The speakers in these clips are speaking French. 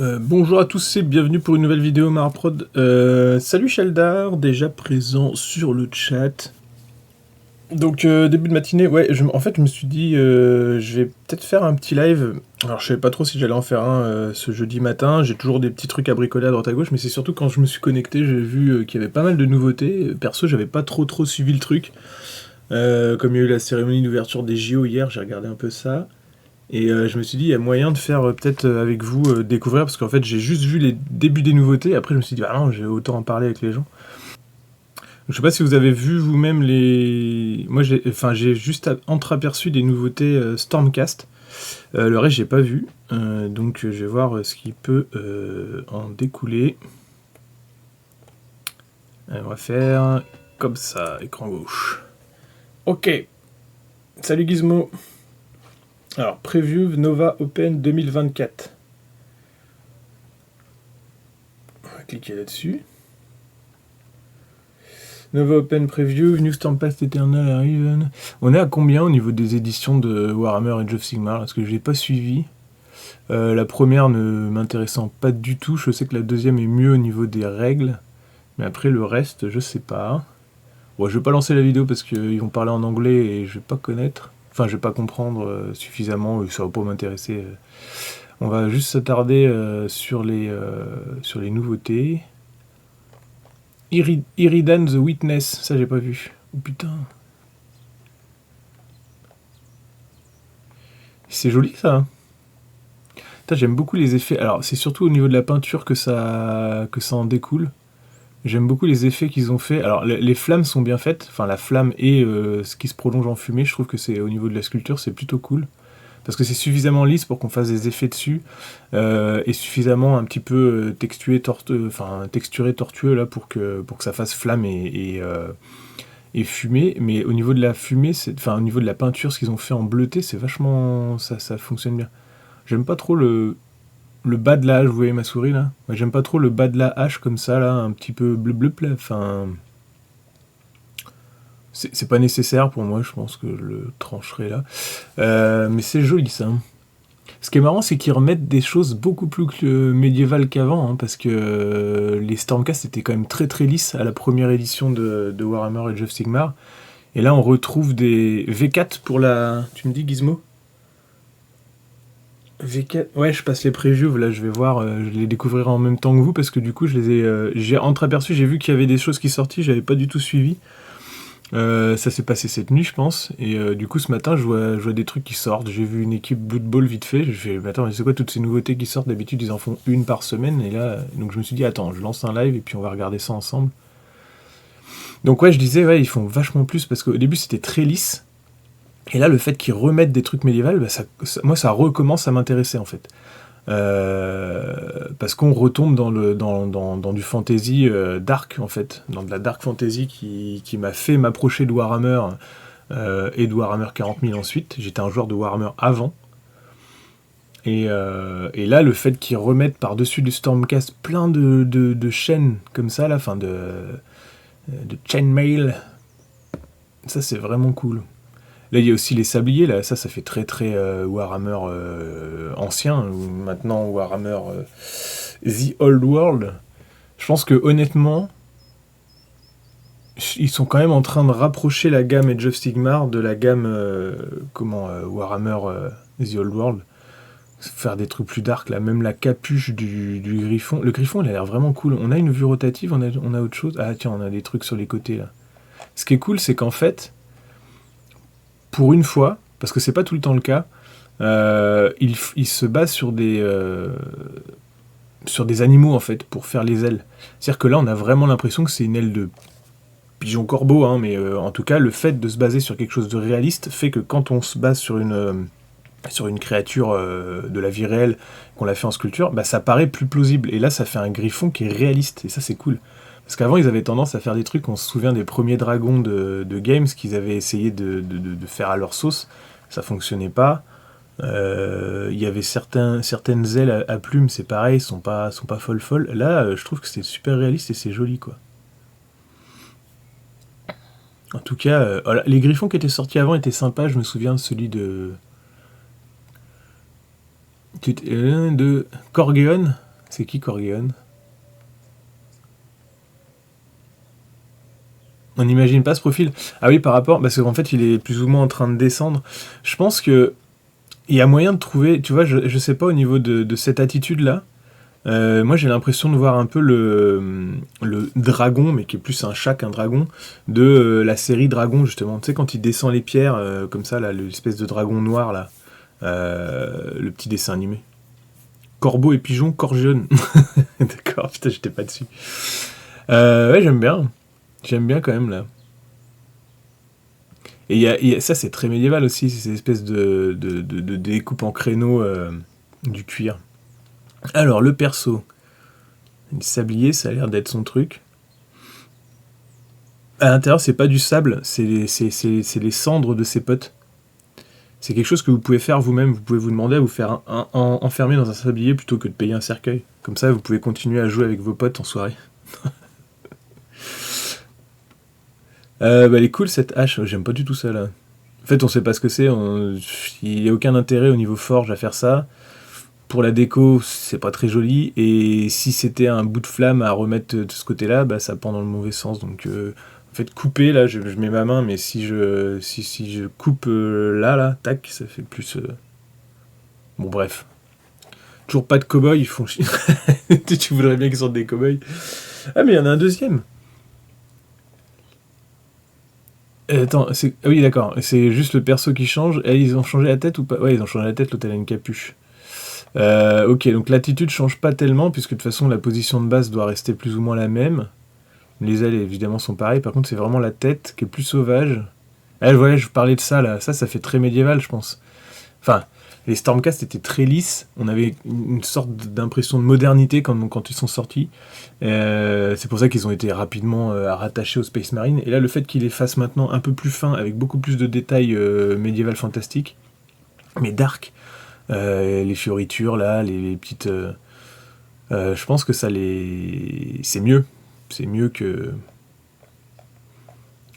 Bonjour à tous et bienvenue pour une nouvelle vidéo Marprod. Salut Sheldar, déjà présent sur le chat. Donc début de matinée, ouais, en fait je me suis dit je vais peut-être faire un petit live. Alors je savais pas trop si j'allais en faire un ce jeudi matin, j'ai toujours des petits trucs à bricoler à droite à gauche, mais c'est surtout quand je me suis connecté, j'ai vu qu'il y avait pas mal de nouveautés. Perso j'avais pas trop suivi le truc. Comme il y a eu la cérémonie d'ouverture des JO hier, j'ai regardé un peu ça. Et je me suis dit, il y a moyen de faire peut-être avec vous découvrir, parce qu'en fait j'ai juste vu les débuts des nouveautés, après je me suis dit, ah non, j'ai autant en parler avec les gens. Je sais pas si vous avez vu vous-même les... Moi j'ai juste entreaperçu des nouveautés Stormcast, le reste j'ai pas vu, donc je vais voir ce qui peut en découler. On va faire comme ça, écran gauche. Ok, salut Gizmo. Alors, Preview Nova Open 2024. On va cliquer là-dessus. Nova Open Preview, New Stormpast Eternal arrive. On est à combien au niveau des éditions de Warhammer Age of Sigmar? Parce que je l'ai pas suivi. La première ne m'intéressant pas du tout. Je sais que la deuxième est mieux au niveau des règles. Mais après, le reste, je sais pas. Bon, je vais pas lancer la vidéo parce qu'ils vont parler en anglais et je vais pas connaître. Enfin, je vais pas comprendre suffisamment et ça va pas m'intéresser. On va juste s'attarder sur les nouveautés. Iridan the Witness, ça j'ai pas vu. Oh putain. C'est joli ça. Putain, j'aime beaucoup les effets. Alors c'est surtout au niveau de la peinture que ça en découle. J'aime beaucoup les effets qu'ils ont fait. Alors les flammes sont bien faites. Enfin la flamme et ce qui se prolonge en fumée, je trouve que c'est au niveau de la sculpture, c'est plutôt cool. Parce que c'est suffisamment lisse pour qu'on fasse des effets dessus, et suffisamment un petit peu texturé, tortueux là pour que ça fasse flamme et fumée. Mais au niveau de la fumée, au niveau de la peinture, ce qu'ils ont fait en bleuté, c'est vachement, ça fonctionne bien. J'aime pas trop le bas de la hache, vous voyez ma souris là. Ouais, j'aime pas trop le bas de la hache comme ça là, un petit peu bleu là. Enfin, c'est pas nécessaire pour moi, je pense que je le trancherai là. Mais c'est joli ça. Ce qui est marrant, c'est qu'ils remettent des choses beaucoup plus médiévales qu'avant, hein, parce que les Stormcast étaient quand même très lisses à la première édition de Warhammer Age of Sigmar. Et là, on retrouve des V4 pour la... Tu me dis, Gizmo? V4... Ouais, je passe les previews, là, je vais voir, je les découvrirai en même temps que vous, parce que du coup, j'ai entreaperçu, j'ai vu qu'il y avait des choses qui sortaient, j'avais pas du tout suivi. Ça s'est passé cette nuit, je pense. Et du coup, ce matin, je vois des trucs qui sortent. J'ai vu une équipe Blood Bowl vite fait. Je fais, mais attends, mais c'est quoi toutes ces nouveautés qui sortent? D'habitude, ils en font une par semaine. Et là, donc je me suis dit, attends, je lance un live et puis on va regarder ça ensemble. Donc ouais, je disais, ouais, ils font vachement plus parce qu'au début, c'était très lisse. Et là, le fait qu'ils remettent des trucs médiévals, bah, moi, ça recommence à m'intéresser, en fait. Parce qu'on retombe dans du fantasy dark en fait, dans de la dark fantasy qui m'a fait m'approcher de Warhammer et de Warhammer 40 000 ensuite. J'étais un joueur de Warhammer avant. Et là, le fait qu'ils remettent par-dessus du Stormcast plein de chaînes comme ça, là, enfin de chainmail, ça c'est vraiment cool. Là, il y a aussi les sabliers, là, ça fait très Warhammer ancien, ou maintenant Warhammer The Old World. Je pense que honnêtement, ils sont quand même en train de rapprocher la gamme Age of Sigmar de la gamme Warhammer The Old World. Faire des trucs plus dark, là, même la capuche du griffon. Le griffon, il a l'air vraiment cool. On a une vue rotative, on a autre chose. Ah tiens, on a des trucs sur les côtés, là. Ce qui est cool, c'est qu'en fait, pour une fois, parce que c'est pas tout le temps le cas, il se base sur des animaux en fait pour faire les ailes. C'est-à-dire que là, on a vraiment l'impression que c'est une aile de pigeon corbeau, hein, mais en tout cas, le fait de se baser sur quelque chose de réaliste fait que quand on se base sur une créature de la vie réelle, qu'on l'a fait en sculpture, bah, ça paraît plus plausible. Et là, ça fait un griffon qui est réaliste, et ça, c'est cool. Parce qu'avant, ils avaient tendance à faire des trucs, on se souvient des premiers dragons de Games qu'ils avaient essayé de faire à leur sauce, ça fonctionnait pas. Il y avait certaines ailes à plumes, c'est pareil, sont pas folles. Là, je trouve que c'est super réaliste et c'est joli, quoi. En tout cas, voilà, les griffons qui étaient sortis avant étaient sympas, je me souviens de celui de Corgeon, C'est qui Corgion? On n'imagine pas ce profil. Ah oui, par rapport... Parce qu'en fait, il est plus ou moins en train de descendre. Je pense que il y a moyen de trouver... Tu vois, je sais pas, au niveau de cette attitude-là, moi, j'ai l'impression de voir un peu le dragon, mais qui est plus un chat qu'un dragon, de la série Dragon, justement. Tu sais, quand il descend les pierres, comme ça, là, l'espèce de dragon noir, là, le petit dessin animé. Corbeau et pigeon, Corgion. D'accord, putain, j'étais pas dessus. Ouais, j'aime bien. J'aime bien quand même, là. Et ça, c'est très médiéval aussi, ces espèces de découpe en créneaux du cuir. Alors, le perso. Le sablier, ça a l'air d'être son truc. À l'intérieur, c'est pas du sable, c'est les cendres de ses potes. C'est quelque chose que vous pouvez faire vous-même. Vous pouvez vous demander à vous faire enfermer dans un sablier plutôt que de payer un cercueil. Comme ça, vous pouvez continuer à jouer avec vos potes en soirée. Elle est cool cette hache, j'aime pas du tout ça là. En fait, on sait pas ce que c'est, il n'y a aucun intérêt au niveau forge à faire ça. Pour la déco, c'est pas très joli, et si c'était un bout de flamme à remettre de ce côté-là, bah, ça pend dans le mauvais sens. Donc, en fait, couper, là, je mets ma main, mais si je coupe là, tac, ça fait plus... Bon, bref. Toujours pas de cow-boy, ils font chier. Tu voudrais bien qu'ils sortent des cow-boys. Ah, mais il y en a un deuxième. Attends, ah oui, d'accord, c'est juste le perso qui change. Et ils ont changé la tête ou pas? Ouais, ils ont changé la tête, l'autre elle a une capuche. Ok, donc l'attitude change pas tellement, puisque de toute façon la position de base doit rester plus ou moins la même. Les ailes évidemment sont pareilles, par contre c'est vraiment la tête qui est plus sauvage. Ah, voilà, je parlais de ça là, ça fait très médiéval je pense. Enfin, les Stormcast étaient très lisses, on avait une sorte d'impression de modernité quand ils sont sortis. C'est pour ça qu'ils ont été rapidement rattachés au Space Marine. Et là, le fait qu'ils les fassent maintenant un peu plus fins, avec beaucoup plus de détails médiéval fantastiques, mais dark, les fioritures là, les petites... je pense que c'est mieux. C'est mieux que...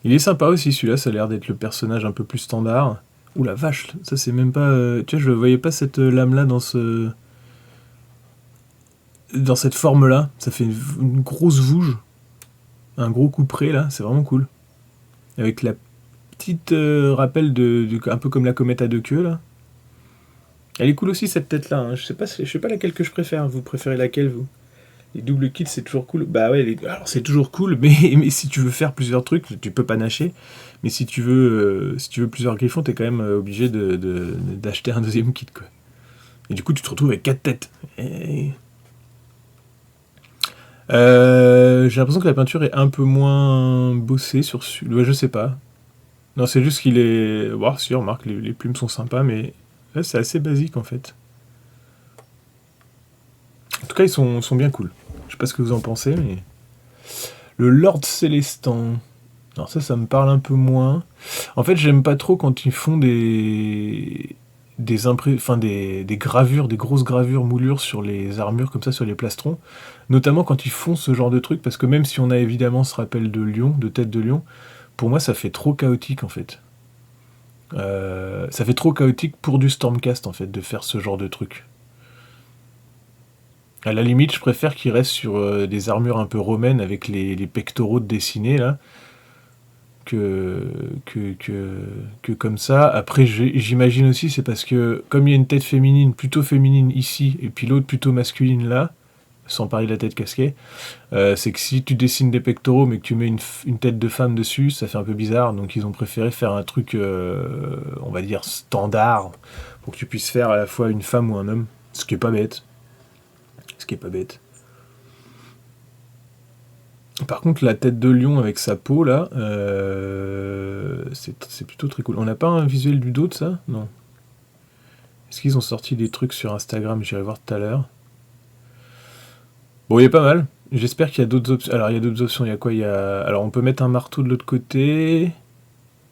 Il est sympa aussi celui-là, ça a l'air d'être le personnage un peu plus standard. Ouh la vache, ça c'est même pas... Tu vois, je ne voyais pas cette lame-là dans cette forme-là. Ça fait une grosse vouge. Un gros couperet, là. C'est vraiment cool. Avec la petite rappel un peu comme la comète à deux queues, là. Elle est cool aussi, cette tête-là. Hein. Je sais pas laquelle que je préfère. Vous préférez laquelle, vous? Les double kills, c'est toujours cool. Bah ouais, alors c'est toujours cool, mais si tu veux faire plusieurs trucs, tu peux panacher. Mais si tu veux plusieurs griffons, t'es quand même obligé d'acheter un deuxième kit, quoi. Et du coup, tu te retrouves avec 4 têtes. J'ai l'impression que la peinture est un peu moins bossée sur celui-là. Ouais, je sais pas. Non, c'est juste qu'il est... Bon, si, remarque, les plumes sont sympas, mais là, c'est assez basique, en fait. En tout cas, ils sont bien cool. Je sais pas ce que vous en pensez, mais... Le Lord Célestin. Alors ça me parle un peu moins. En fait, j'aime pas trop quand ils font des gravures, des grosses gravures moulures sur les armures, comme ça, sur les plastrons. Notamment quand ils font ce genre de truc, parce que même si on a évidemment ce rappel de lion, de tête de lion, pour moi, ça fait trop chaotique, en fait. Ça fait trop chaotique pour du Stormcast, en fait, de faire ce genre de truc. À la limite, je préfère qu'ils restent sur des armures un peu romaines avec les pectoraux dessinés, là, que comme ça. Après, j'imagine aussi, c'est parce que, comme il y a une tête féminine, plutôt féminine ici, et puis l'autre plutôt masculine là, sans parler de la tête casquée, c'est que si tu dessines des pectoraux, mais que tu mets une tête de femme dessus, ça fait un peu bizarre, donc ils ont préféré faire un truc, on va dire, standard, pour que tu puisses faire à la fois une femme ou un homme, ce qui est pas bête. Par contre, la tête de lion avec sa peau, là, c'est plutôt très cool. On n'a pas un visuel du dos de ça? Non. Est-ce qu'ils ont sorti des trucs sur Instagram? J'irai voir tout à l'heure. Bon, il est pas mal. J'espère qu'il y a d'autres options. Alors, il y a d'autres options. Il y a quoi? Alors, on peut mettre un marteau de l'autre côté,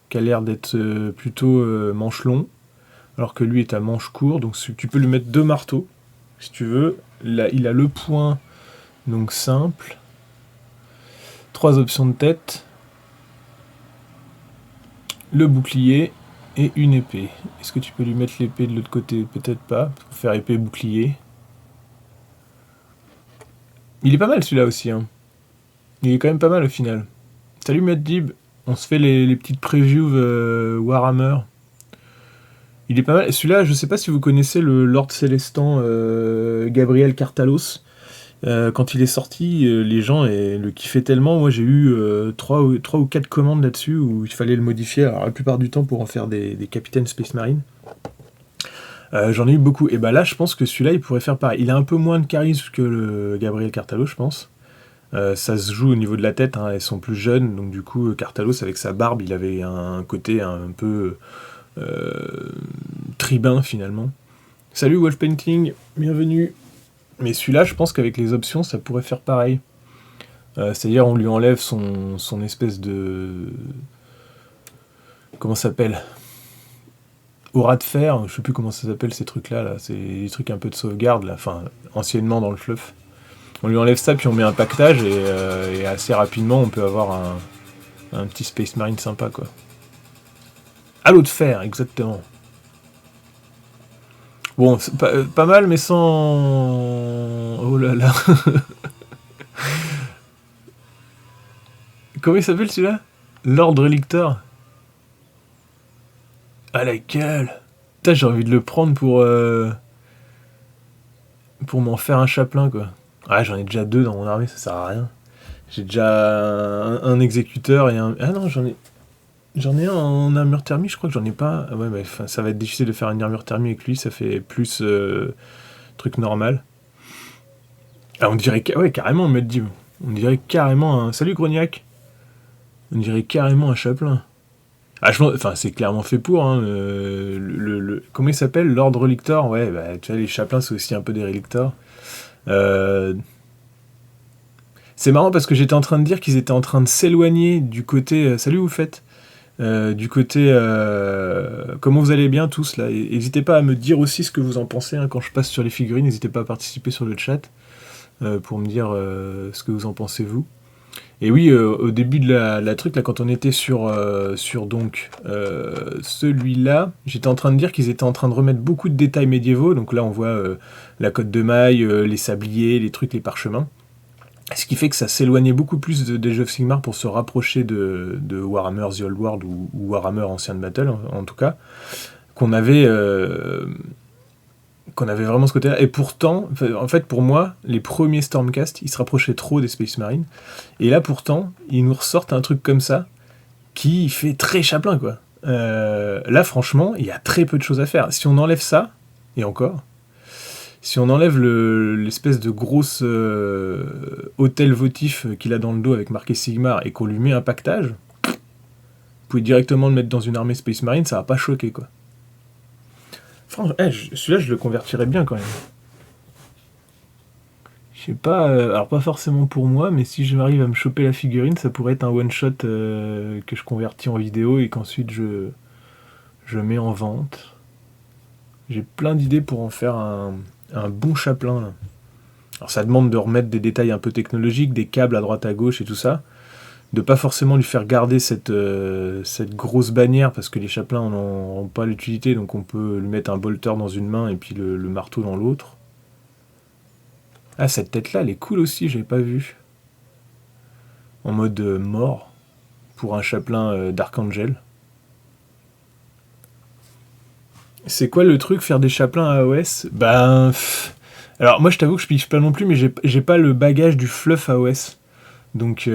qui a l'air d'être plutôt manche long, alors que lui est à manche court. Donc, tu peux lui mettre 2 marteaux, si tu veux. Là, il a le point, donc simple. 3 options de tête, le bouclier et une épée. Est-ce que tu peux lui mettre l'épée de l'autre côté? Peut-être pas, pour faire épée-bouclier. Il est pas mal celui-là aussi, hein. Il est quand même pas mal au final. Salut Muad'Dib, on se fait les petites previews Warhammer. Il est pas mal. Celui-là, je sais pas si vous connaissez le Lord Célestan Gabriel Cartalos. Quand il est sorti, les gens le kiffaient tellement. Moi, j'ai eu 3 ou 4 commandes là-dessus où il fallait le modifier. Alors, la plupart du temps pour en faire des capitaines Space Marine. J'en ai eu beaucoup. Et bah là, je pense que celui-là, il pourrait faire pareil. Il a un peu moins de charisme que le Gabriel Cartalos, je pense. Ça se joue au niveau de la tête, hein, elles sont plus jeunes, donc du coup, Cartalos, avec sa barbe, il avait un côté un peu tribun, finalement. Salut Wolf Painting, bienvenue. Mais celui-là, je pense qu'avec les options, ça pourrait faire pareil. C'est-à-dire, on lui enlève son espèce de... Comment ça s'appelle ? Aura de fer, je sais plus comment ça s'appelle ces trucs-là, là. C'est des trucs un peu de sauvegarde, là. Enfin, anciennement dans le fluff. On lui enlève ça, puis on met un pactage, et assez rapidement, on peut avoir un petit Space Marine sympa, quoi. Halo de fer, exactement. Bon, c'est pas mal, mais sans... Oh là là. Comment il s'appelle, celui-là ? Lord Relictor. Ah, la gueule. Putain, j'ai envie de le prendre pour m'en faire un chaplain, quoi. Ah, j'en ai déjà 2 dans mon armée, ça sert à rien. J'ai déjà un exécuteur et un... Ah non, j'en ai un en armure thermie, je crois que j'en ai pas. Ah ouais, mais ça va être difficile de faire une armure thermie avec lui, ça fait plus truc normal. Ah, on dirait... Ouais, carrément, me dit. On dirait carrément un... Salut, Grognac. On dirait carrément un chaplain. Ah, enfin, c'est clairement fait pour, hein. Comment il s'appelle ? Lord Relictor ? Ouais, bah, tu vois, les chaplains, c'est aussi un peu des Relictors. C'est marrant parce que j'étais en train de dire qu'ils étaient en train de s'éloigner du côté... Salut, vous faites du côté... comment vous allez bien tous, là ? N'hésitez pas à me dire aussi ce que vous en pensez, hein, quand je passe sur les figurines. N'hésitez pas à participer sur le chat pour me dire ce que vous en pensez, vous. Et oui, au début de la truc, là, quand on était sur donc celui-là, j'étais en train de dire qu'ils étaient en train de remettre beaucoup de détails médiévaux. Donc là, on voit la cotte de maille, les sabliers, les trucs, les parchemins. Ce qui fait que ça s'éloignait beaucoup plus des jeux of Sigmar pour se rapprocher de Warhammer The Old World ou Warhammer Ancient Battle, en tout cas, qu'on avait vraiment ce côté-là. Et pourtant, en fait, pour moi, les premiers Stormcast, ils se rapprochaient trop des Space Marines. Et là, pourtant, ils nous ressortent un truc comme ça qui fait très chaplain, quoi. Là, franchement, il y a très peu de choses à faire. Si on enlève ça, et encore... Si on enlève l'espèce de grosse hôtel votif qu'il a dans le dos avec marqué Sigmar et qu'on lui met un pactage, vous pouvez directement le mettre dans une armée Space Marine, ça va pas choquer, quoi. Franchement, celui-là, je le convertirais bien, quand même. Je sais pas, alors pas forcément pour moi, mais si je m'arrive à me choper la figurine, ça pourrait être un one-shot que je convertis en vidéo et qu'ensuite je mets en vente. J'ai plein d'idées pour en faire un bon chaplain, là. Alors ça demande de remettre des détails un peu technologiques, des câbles à droite à gauche et tout ça, de pas forcément lui faire garder cette grosse bannière parce que les chaplains n'ont pas l'utilité, donc on peut lui mettre un bolter dans une main et puis le marteau dans l'autre. Ah, cette tête là elle est cool aussi, j'avais pas vu. En mode mort pour un chaplain d'Archangel. C'est quoi le truc, faire des chaplains AOS ? Ben... Alors moi je t'avoue que je pige pas non plus, mais j'ai pas le bagage du fluff AOS. Donc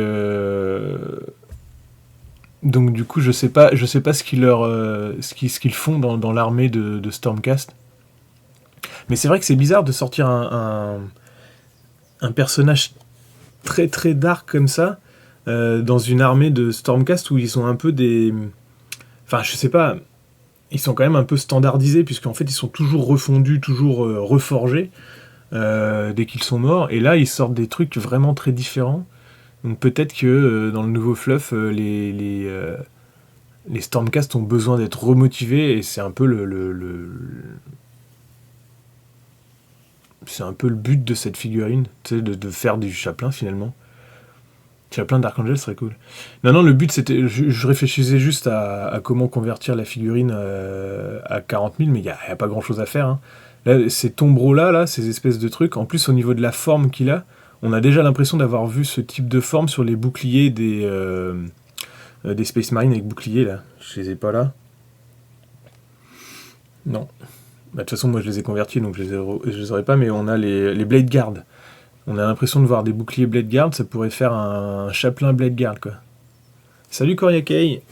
du coup je sais pas ce qu'ils font dans l'armée de Stormcast. Mais c'est vrai que c'est bizarre de sortir un personnage très très dark comme ça dans une armée de Stormcast où ils sont un peu des... Enfin je sais pas... Ils sont quand même un peu standardisés, puisqu'en fait, ils sont toujours refondus, toujours reforgés, dès qu'ils sont morts. Et là, ils sortent des trucs vraiment très différents. Donc peut-être que dans le nouveau fluff, les Stormcast ont besoin d'être remotivés, et c'est un peu c'est un peu le but de cette figurine, tu sais, de faire du chaplain, finalement. Chaplain d'Archangel serait cool. Non, le but c'était... Je réfléchissais juste à comment convertir la figurine à 40 000, mais il n'y a pas grand chose à faire, hein. Là, ces tombereaux là, ces espèces de trucs, en plus au niveau de la forme qu'il a, On a déjà l'impression d'avoir vu ce type de forme sur les boucliers des Space Marines avec boucliers, là. Je les ai pas là. Non. Bah, de toute façon, moi, je les ai convertis, donc je les aurais pas, mais on a les Blade Guard. On a l'impression de voir des boucliers Blade Guard, ça pourrait faire un chapelain Blade Guard, quoi. Salut Koriakei.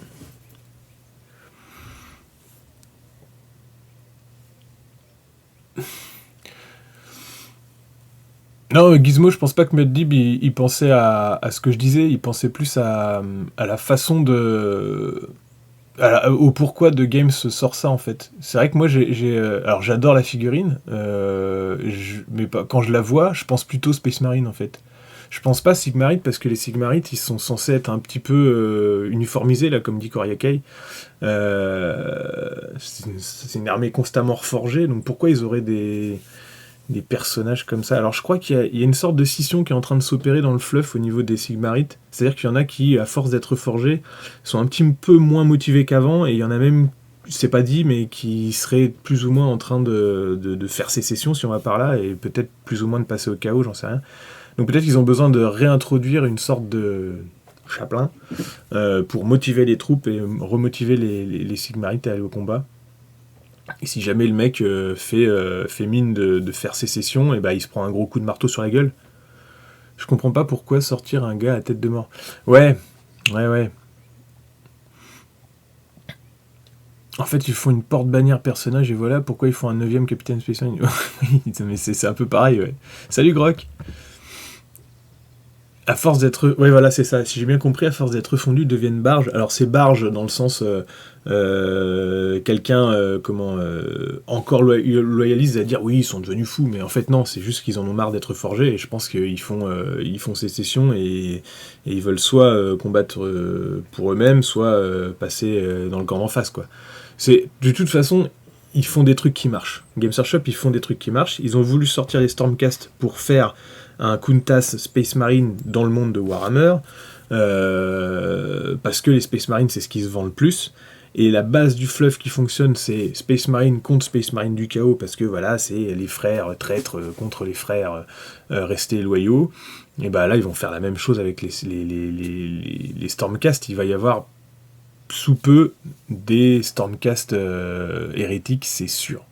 Non, Gizmo, je pense pas que Muddib il pensait à ce que je disais, il pensait plus à la façon de. Au pourquoi de Games sort ça en fait. C'est vrai que moi alors j'adore la figurine, mais quand je la vois, je pense plutôt Space Marine en fait. Je pense pas Sigmarite parce que les Sigmarites ils sont censés être un petit peu uniformisés là comme dit Koriakei. C'est une armée constamment reforgée, donc pourquoi ils auraient des personnages comme ça. Alors je crois qu'il y a une sorte de scission qui est en train de s'opérer dans le fluff au niveau des Sigmarites. C'est-à-dire qu'il y en a qui, à force d'être forgés, sont un petit peu moins motivés qu'avant, et il y en a même, c'est pas dit, mais qui seraient plus ou moins en train de faire sécession, si on va par là, et peut-être plus ou moins de passer au chaos, j'en sais rien. Donc peut-être qu'ils ont besoin de réintroduire une sorte de chapelain pour motiver les troupes et remotiver les Sigmarites à aller au combat. Et si jamais le mec fait mine de faire sécession, et bah il se prend un gros coup de marteau sur la gueule. Je comprends pas pourquoi sortir un gars à tête de mort. Ouais. En fait, ils font une porte-bannière personnage et voilà pourquoi ils font un 9ème Capitaine Spécial. Oui, mais c'est un peu pareil, ouais. Salut Grok. À force d'être... Ouais, voilà, c'est ça. Si j'ai bien compris, à force d'être fondus, ils deviennent barges. Alors, c'est barge dans le sens... quelqu'un encore loyaliste à dire oui, ils sont devenus fous, mais en fait, non, c'est juste qu'ils en ont marre d'être forgés, et je pense qu'ils font sécession, et ils veulent soit combattre pour eux-mêmes, soit passer dans le camp d'en face, quoi. De toute façon... Ils font des trucs qui marchent. Games Workshop, ils font des trucs qui marchent. Ils ont voulu sortir les Stormcast pour faire un Kuntas Space Marine dans le monde de Warhammer, parce que les Space Marines, c'est ce qui se vend le plus. Et la base du fluff qui fonctionne, c'est Space Marine contre Space Marine du chaos, parce que voilà, c'est les frères traîtres contre les frères restés loyaux. Et bah là, ils vont faire la même chose avec les Stormcast. Il va y avoir sous peu des Stormcast hérétiques, c'est sûr.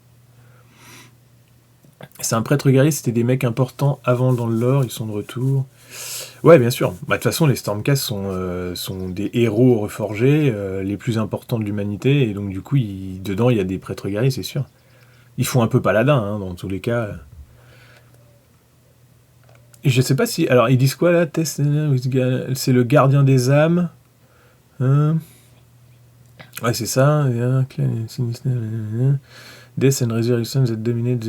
C'est un prêtre guerrier, c'était des mecs importants avant dans le lore, ils sont de retour. Ouais, bien sûr. Bah, de toute façon, les Stormcast sont des héros reforgés, les plus importants de l'humanité, et donc du coup, dedans, il y a des prêtres guerriers, c'est sûr. Ils font un peu paladin, hein, dans tous les cas. Et je sais pas si... Alors, ils disent quoi, là? C'est le gardien des âmes. Hein? Ouais, c'est ça. Death and Resurrection that dominate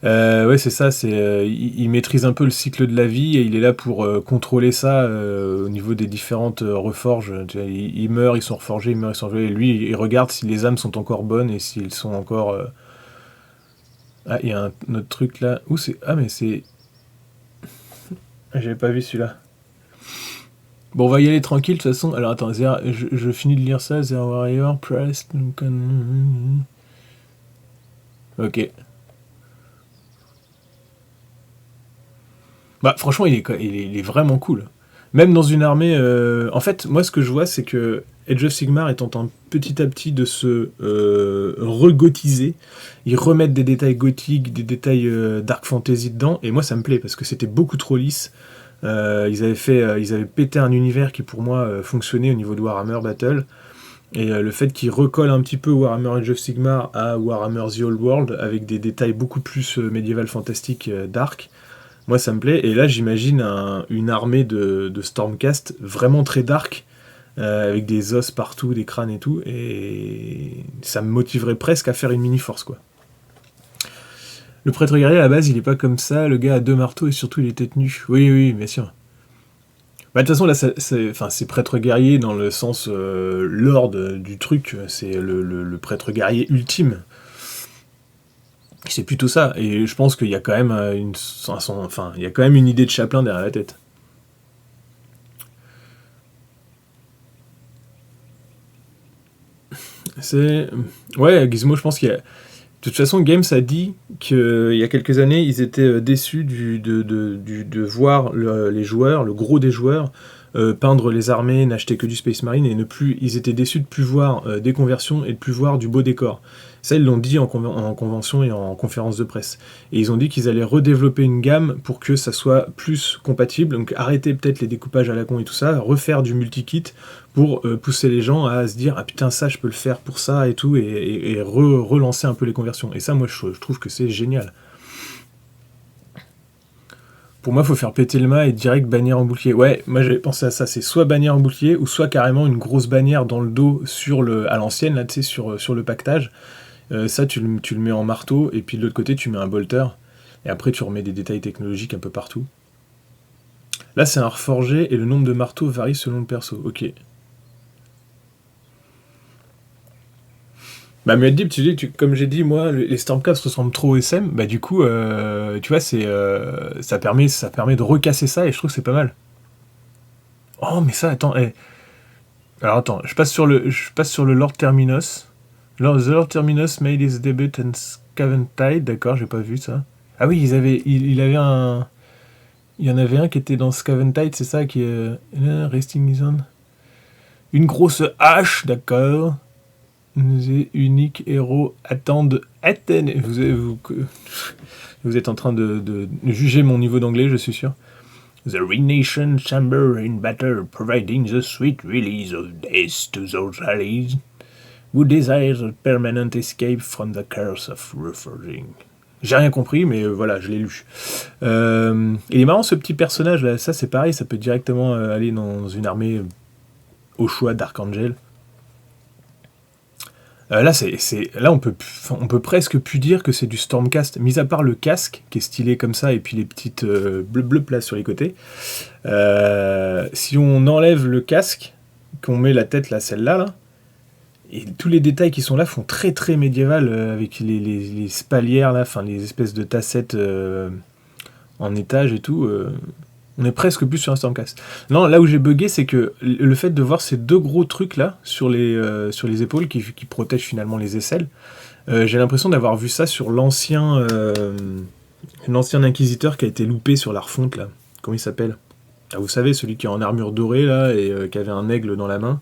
ouais, c'est ça. Il maîtrise un peu le cycle de la vie, et il est là pour contrôler ça au niveau des différentes reforges. Tu vois, ils meurent, ils sont reforgés, ils meurent, ils sont reforgés. Et lui, il regarde si les âmes sont encore bonnes et s'ils sont encore... Ah, il y a un autre truc là. Où c'est... Ah, mais c'est... J'avais pas vu celui-là. Bon, on va y aller tranquille, de toute façon. Alors, attends, je finis de lire ça. Zero Warrior, Press... Ok. Bah, franchement, il est vraiment cool. Même dans une armée... En fait, moi, ce que je vois, c'est que Age of Sigmar est en train petit à petit de se regothiser. Ils remettent des détails gothiques, des détails dark fantasy dedans, et moi, ça me plaît, parce que c'était beaucoup trop lisse. Ils avaient pété un univers qui, pour moi, fonctionnait au niveau de Warhammer Battle. Et le fait qu'ils recollent un petit peu Warhammer Age of Sigmar à Warhammer The Old World, avec des détails beaucoup plus médiéval fantastique dark, moi ça me plaît. Et là j'imagine une armée de Stormcast vraiment très dark, avec des os partout, des crânes et tout, et ça me motiverait presque à faire une mini-force, quoi. Le prêtre guerrier à la base il est pas comme ça, le gars a 2 marteaux et surtout il est tête nue. Oui, bien sûr. Bah, de toute façon, là, c'est prêtre guerrier dans le sens lord du truc, c'est le prêtre guerrier ultime. C'est plutôt ça, et je pense qu'il y a quand même il y a quand même une idée de chapelain derrière la tête. C'est... Ouais, Gizmo, je pense qu'il y a... toute façon, Games a dit qu'il y a quelques années, ils étaient déçus de voir les joueurs, le gros des joueurs, peindre les armées, n'acheter que du Space Marine, et ils étaient déçus de plus voir des conversions et de plus voir du beau décor. Ça, ils l'ont dit en convention et en conférence de presse. Et ils ont dit qu'ils allaient redévelopper une gamme pour que ça soit plus compatible, donc arrêter peut-être les découpages à la con et tout ça, refaire du multi-kit pour pousser les gens à se dire « Ah putain, ça, je peux le faire pour ça et tout », et relancer un peu les conversions. Et ça, moi, je trouve que c'est génial. Pour moi, il faut faire péter le mât et direct bannière en bouclier. Ouais, moi j'avais pensé à ça, c'est soit bannière en bouclier, ou soit carrément une grosse bannière dans le dos à l'ancienne, là, tu sais, sur le pactage. Ça, tu le mets en marteau, et puis de l'autre côté, tu mets un bolter. Et après, tu remets des détails technologiques un peu partout. Là, c'est un reforgé, et le nombre de marteaux varie selon le perso. Ok. Bah, Muad'Dib, tu dis que, comme j'ai dit, moi, les Stormcast ressemblent trop au SM. Bah, du coup, tu vois, ça permet de recasser ça, et je trouve que c'est pas mal. Oh, mais ça, attends, Alors attends, je passe sur le Lord Terminus. The Lord Terminus made his debut in Scaventide, d'accord, j'ai pas vu ça. Ah oui, il y en avait un qui était dans Scaventide, c'est ça, qui est Resting Zone. Une grosse hache, d'accord. Des uniques héros attendent Athènes. Vous êtes en train de juger mon niveau d'anglais, je suis sûr. The Renation Chamber in battle, providing the sweet release of death to those allies who desire a permanent escape from the curse of reforging. J'ai rien compris, mais voilà, je l'ai lu. Il est marrant ce petit personnage là, ça c'est pareil, ça peut directement aller dans une armée au choix d'Archangel. Là, on peut presque plus dire que c'est du Stormcast, mis à part le casque qui est stylé comme ça et puis les petites bleu places sur les côtés. Si on enlève le casque, qu'on met la tête là, celle-là, là, et tous les détails qui sont là font très très médiéval avec les spalières là, enfin les espèces de tassettes en étage et tout. On est presque plus sur un Stormcast. Non, là où j'ai bugué, c'est que le fait de voir ces deux gros trucs là sur les épaules qui protègent finalement les aisselles, j'ai l'impression d'avoir vu ça sur l'ancien inquisiteur qui a été loupé sur la refonte là. Comment il s'appelle? Ah, vous savez, celui qui est en armure dorée là et qui avait un aigle dans la main.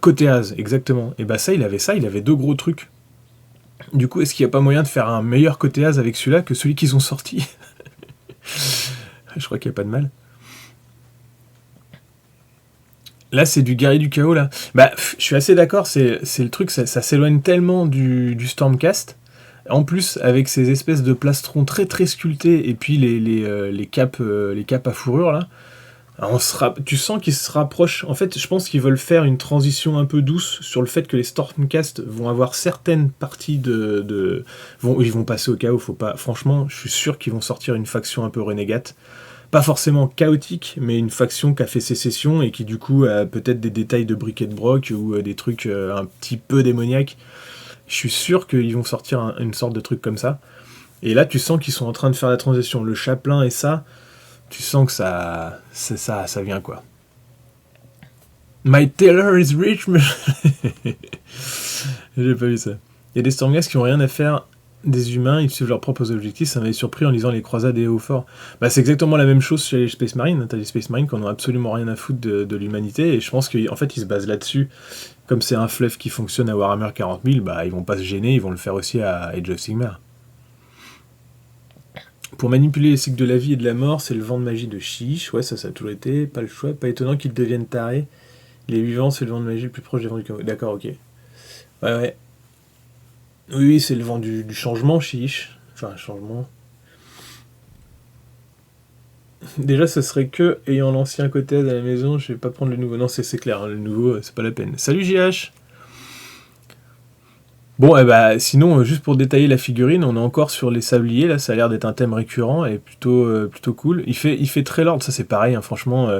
Cotéaz, exactement. Et bah ça, il avait deux gros trucs. Du coup, est-ce qu'il n'y a pas moyen de faire un meilleur Cotéaz avec celui-là que celui qu'ils ont sorti? Je crois qu'il n'y a pas de mal. Là, c'est du guerrier du chaos, là. Bah, je suis assez d'accord, c'est le truc, ça s'éloigne tellement du Stormcast. En plus, avec ces espèces de plastrons très très sculptés, et puis les capes à fourrure, là, tu sens qu'ils se rapprochent. En fait, je pense qu'ils veulent faire une transition un peu douce sur le fait que les Stormcast vont avoir certaines parties ils vont passer au chaos, faut pas... Franchement, je suis sûr qu'ils vont sortir une faction un peu renégate. Pas forcément chaotique, mais une faction qui a fait sécession et qui du coup a peut-être des détails de briquet de broc ou des trucs un petit peu démoniaques. Je suis sûr qu'ils vont sortir une sorte de truc comme ça. Et là, tu sens qu'ils sont en train de faire la transition. Le chaplain et ça, tu sens que ça vient quoi. My tailor is rich, mais... J'ai pas vu ça. Il y a des Stormcast qui ont rien à faire des humains, ils suivent leurs propres objectifs, ça m'avait surpris en lisant les croisades et Haut-Fort. Bah, c'est exactement la même chose chez les Space Marines, t'as des Space Marines qui n'ont absolument rien à foutre de l'humanité, et je pense qu'en fait ils se basent là-dessus. Comme c'est un fluff qui fonctionne à Warhammer 40 000, bah ils vont pas se gêner, ils vont le faire aussi à Age of Sigmar. Pour manipuler les cycles de la vie et de la mort, c'est le vent de magie de Chiche, ouais ça a toujours été, pas le choix, pas étonnant qu'ils deviennent tarés. Les vivants, c'est le vent de magie le plus proche des vents du chaos. D'accord, ok. Ouais. Oui, c'est le vent du changement, chiche. Enfin, changement. Déjà, ce serait que, ayant l'ancien côté à la maison, je vais pas prendre le nouveau. Non, c'est clair, hein, le nouveau, c'est pas la peine. Salut JH. Bon, sinon, juste pour détailler la figurine, on est encore sur les sabliers, là, ça a l'air d'être un thème récurrent et plutôt cool. Il fait très lord, ça c'est pareil, hein, franchement,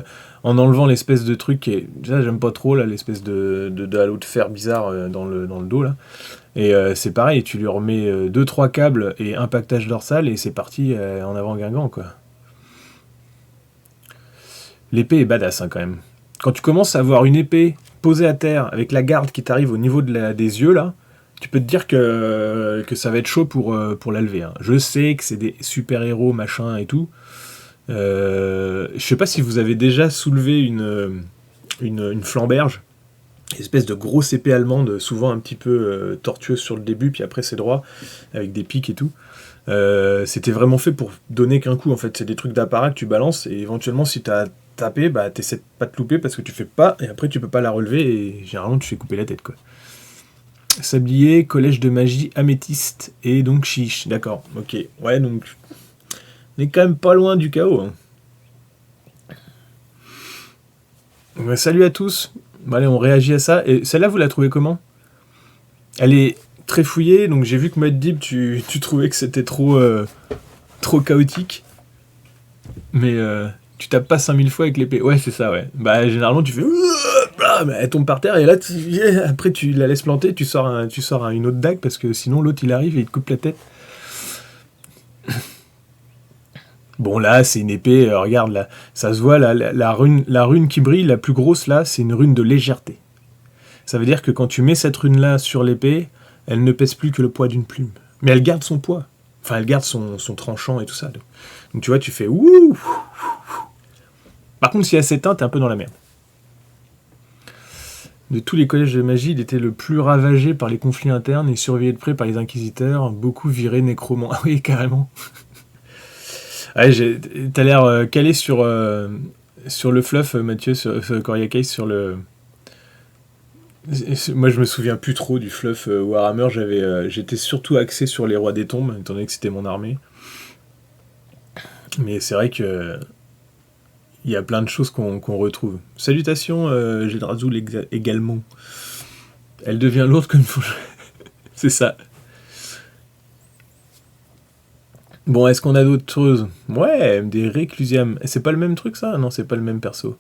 en enlevant l'espèce de truc qui est... Déjà, j'aime pas trop, là, l'espèce de halo de fer bizarre dans le dos, là. Et c'est pareil, tu lui remets 2-3 câbles et un pactage dorsal et c'est parti en avant Guingamp, quoi. L'épée est badass, hein, quand même. Quand tu commences à avoir une épée posée à terre avec la garde qui t'arrive au niveau des yeux, là, tu peux te dire que ça va être chaud pour la lever. Hein. Je sais que c'est des super-héros, machin et tout. Je sais pas si vous avez déjà soulevé une flamberge, espèce de grosse épée allemande, souvent un petit peu tortueuse sur le début, puis après c'est droit, avec des pics et tout. C'était vraiment fait pour donner qu'un coup, en fait. C'est des trucs d'apparat que tu balances, et éventuellement, si t'as tapé, bah t'essaies de pas te louper parce que tu fais pas, et après tu peux pas la relever, et généralement tu fais couper la tête, quoi. Sablier, collège de magie, améthyste, et donc chiche, d'accord, ok. Ouais, donc, on est quand même pas loin du chaos, hein. Ouais, salut à tous. Bon, allez, on réagit à ça. Et celle-là, vous la trouvez comment? Elle est très fouillée, donc j'ai vu que Muddib, tu trouvais que c'était trop chaotique. Mais tu tapes pas 5000 fois avec l'épée. Ouais, c'est ça, ouais. Bah, généralement, tu fais... bah, elle tombe par terre, et là, après, tu la laisses planter, tu sors une autre dague, parce que sinon, l'autre, il arrive et il te coupe la tête. Bon, là, c'est une épée, regarde, là, ça se voit, là, la rune qui brille, la plus grosse, là, c'est une rune de légèreté. Ça veut dire que quand tu mets cette rune-là sur l'épée, elle ne pèse plus que le poids d'une plume. Mais elle garde son poids. Enfin, elle garde son tranchant et tout ça. Donc tu vois, tu fais ouh. Par contre, si elle s'éteint, t'es un peu dans la merde. De tous les collèges de magie, il était le plus ravagé par les conflits internes et surveillé de près par les inquisiteurs. Beaucoup virés nécromant. Ah oui, carrément. Ouais, t'as l'air calé sur le fluff, Mathieu, sur Coria Case, sur le... Moi, je me souviens plus trop du fluff Warhammer. J'étais surtout axé sur les rois des tombes, étant donné que c'était mon armée. Mais c'est vrai que il y a plein de choses qu'on retrouve. Salutations, Gédrazoul également. Elle devient lourde comme une fourche. C'est ça. Bon, est-ce qu'on a d'autres choses? Ouais, des réclusium. C'est pas le même truc, ça? Non, c'est pas le même perso.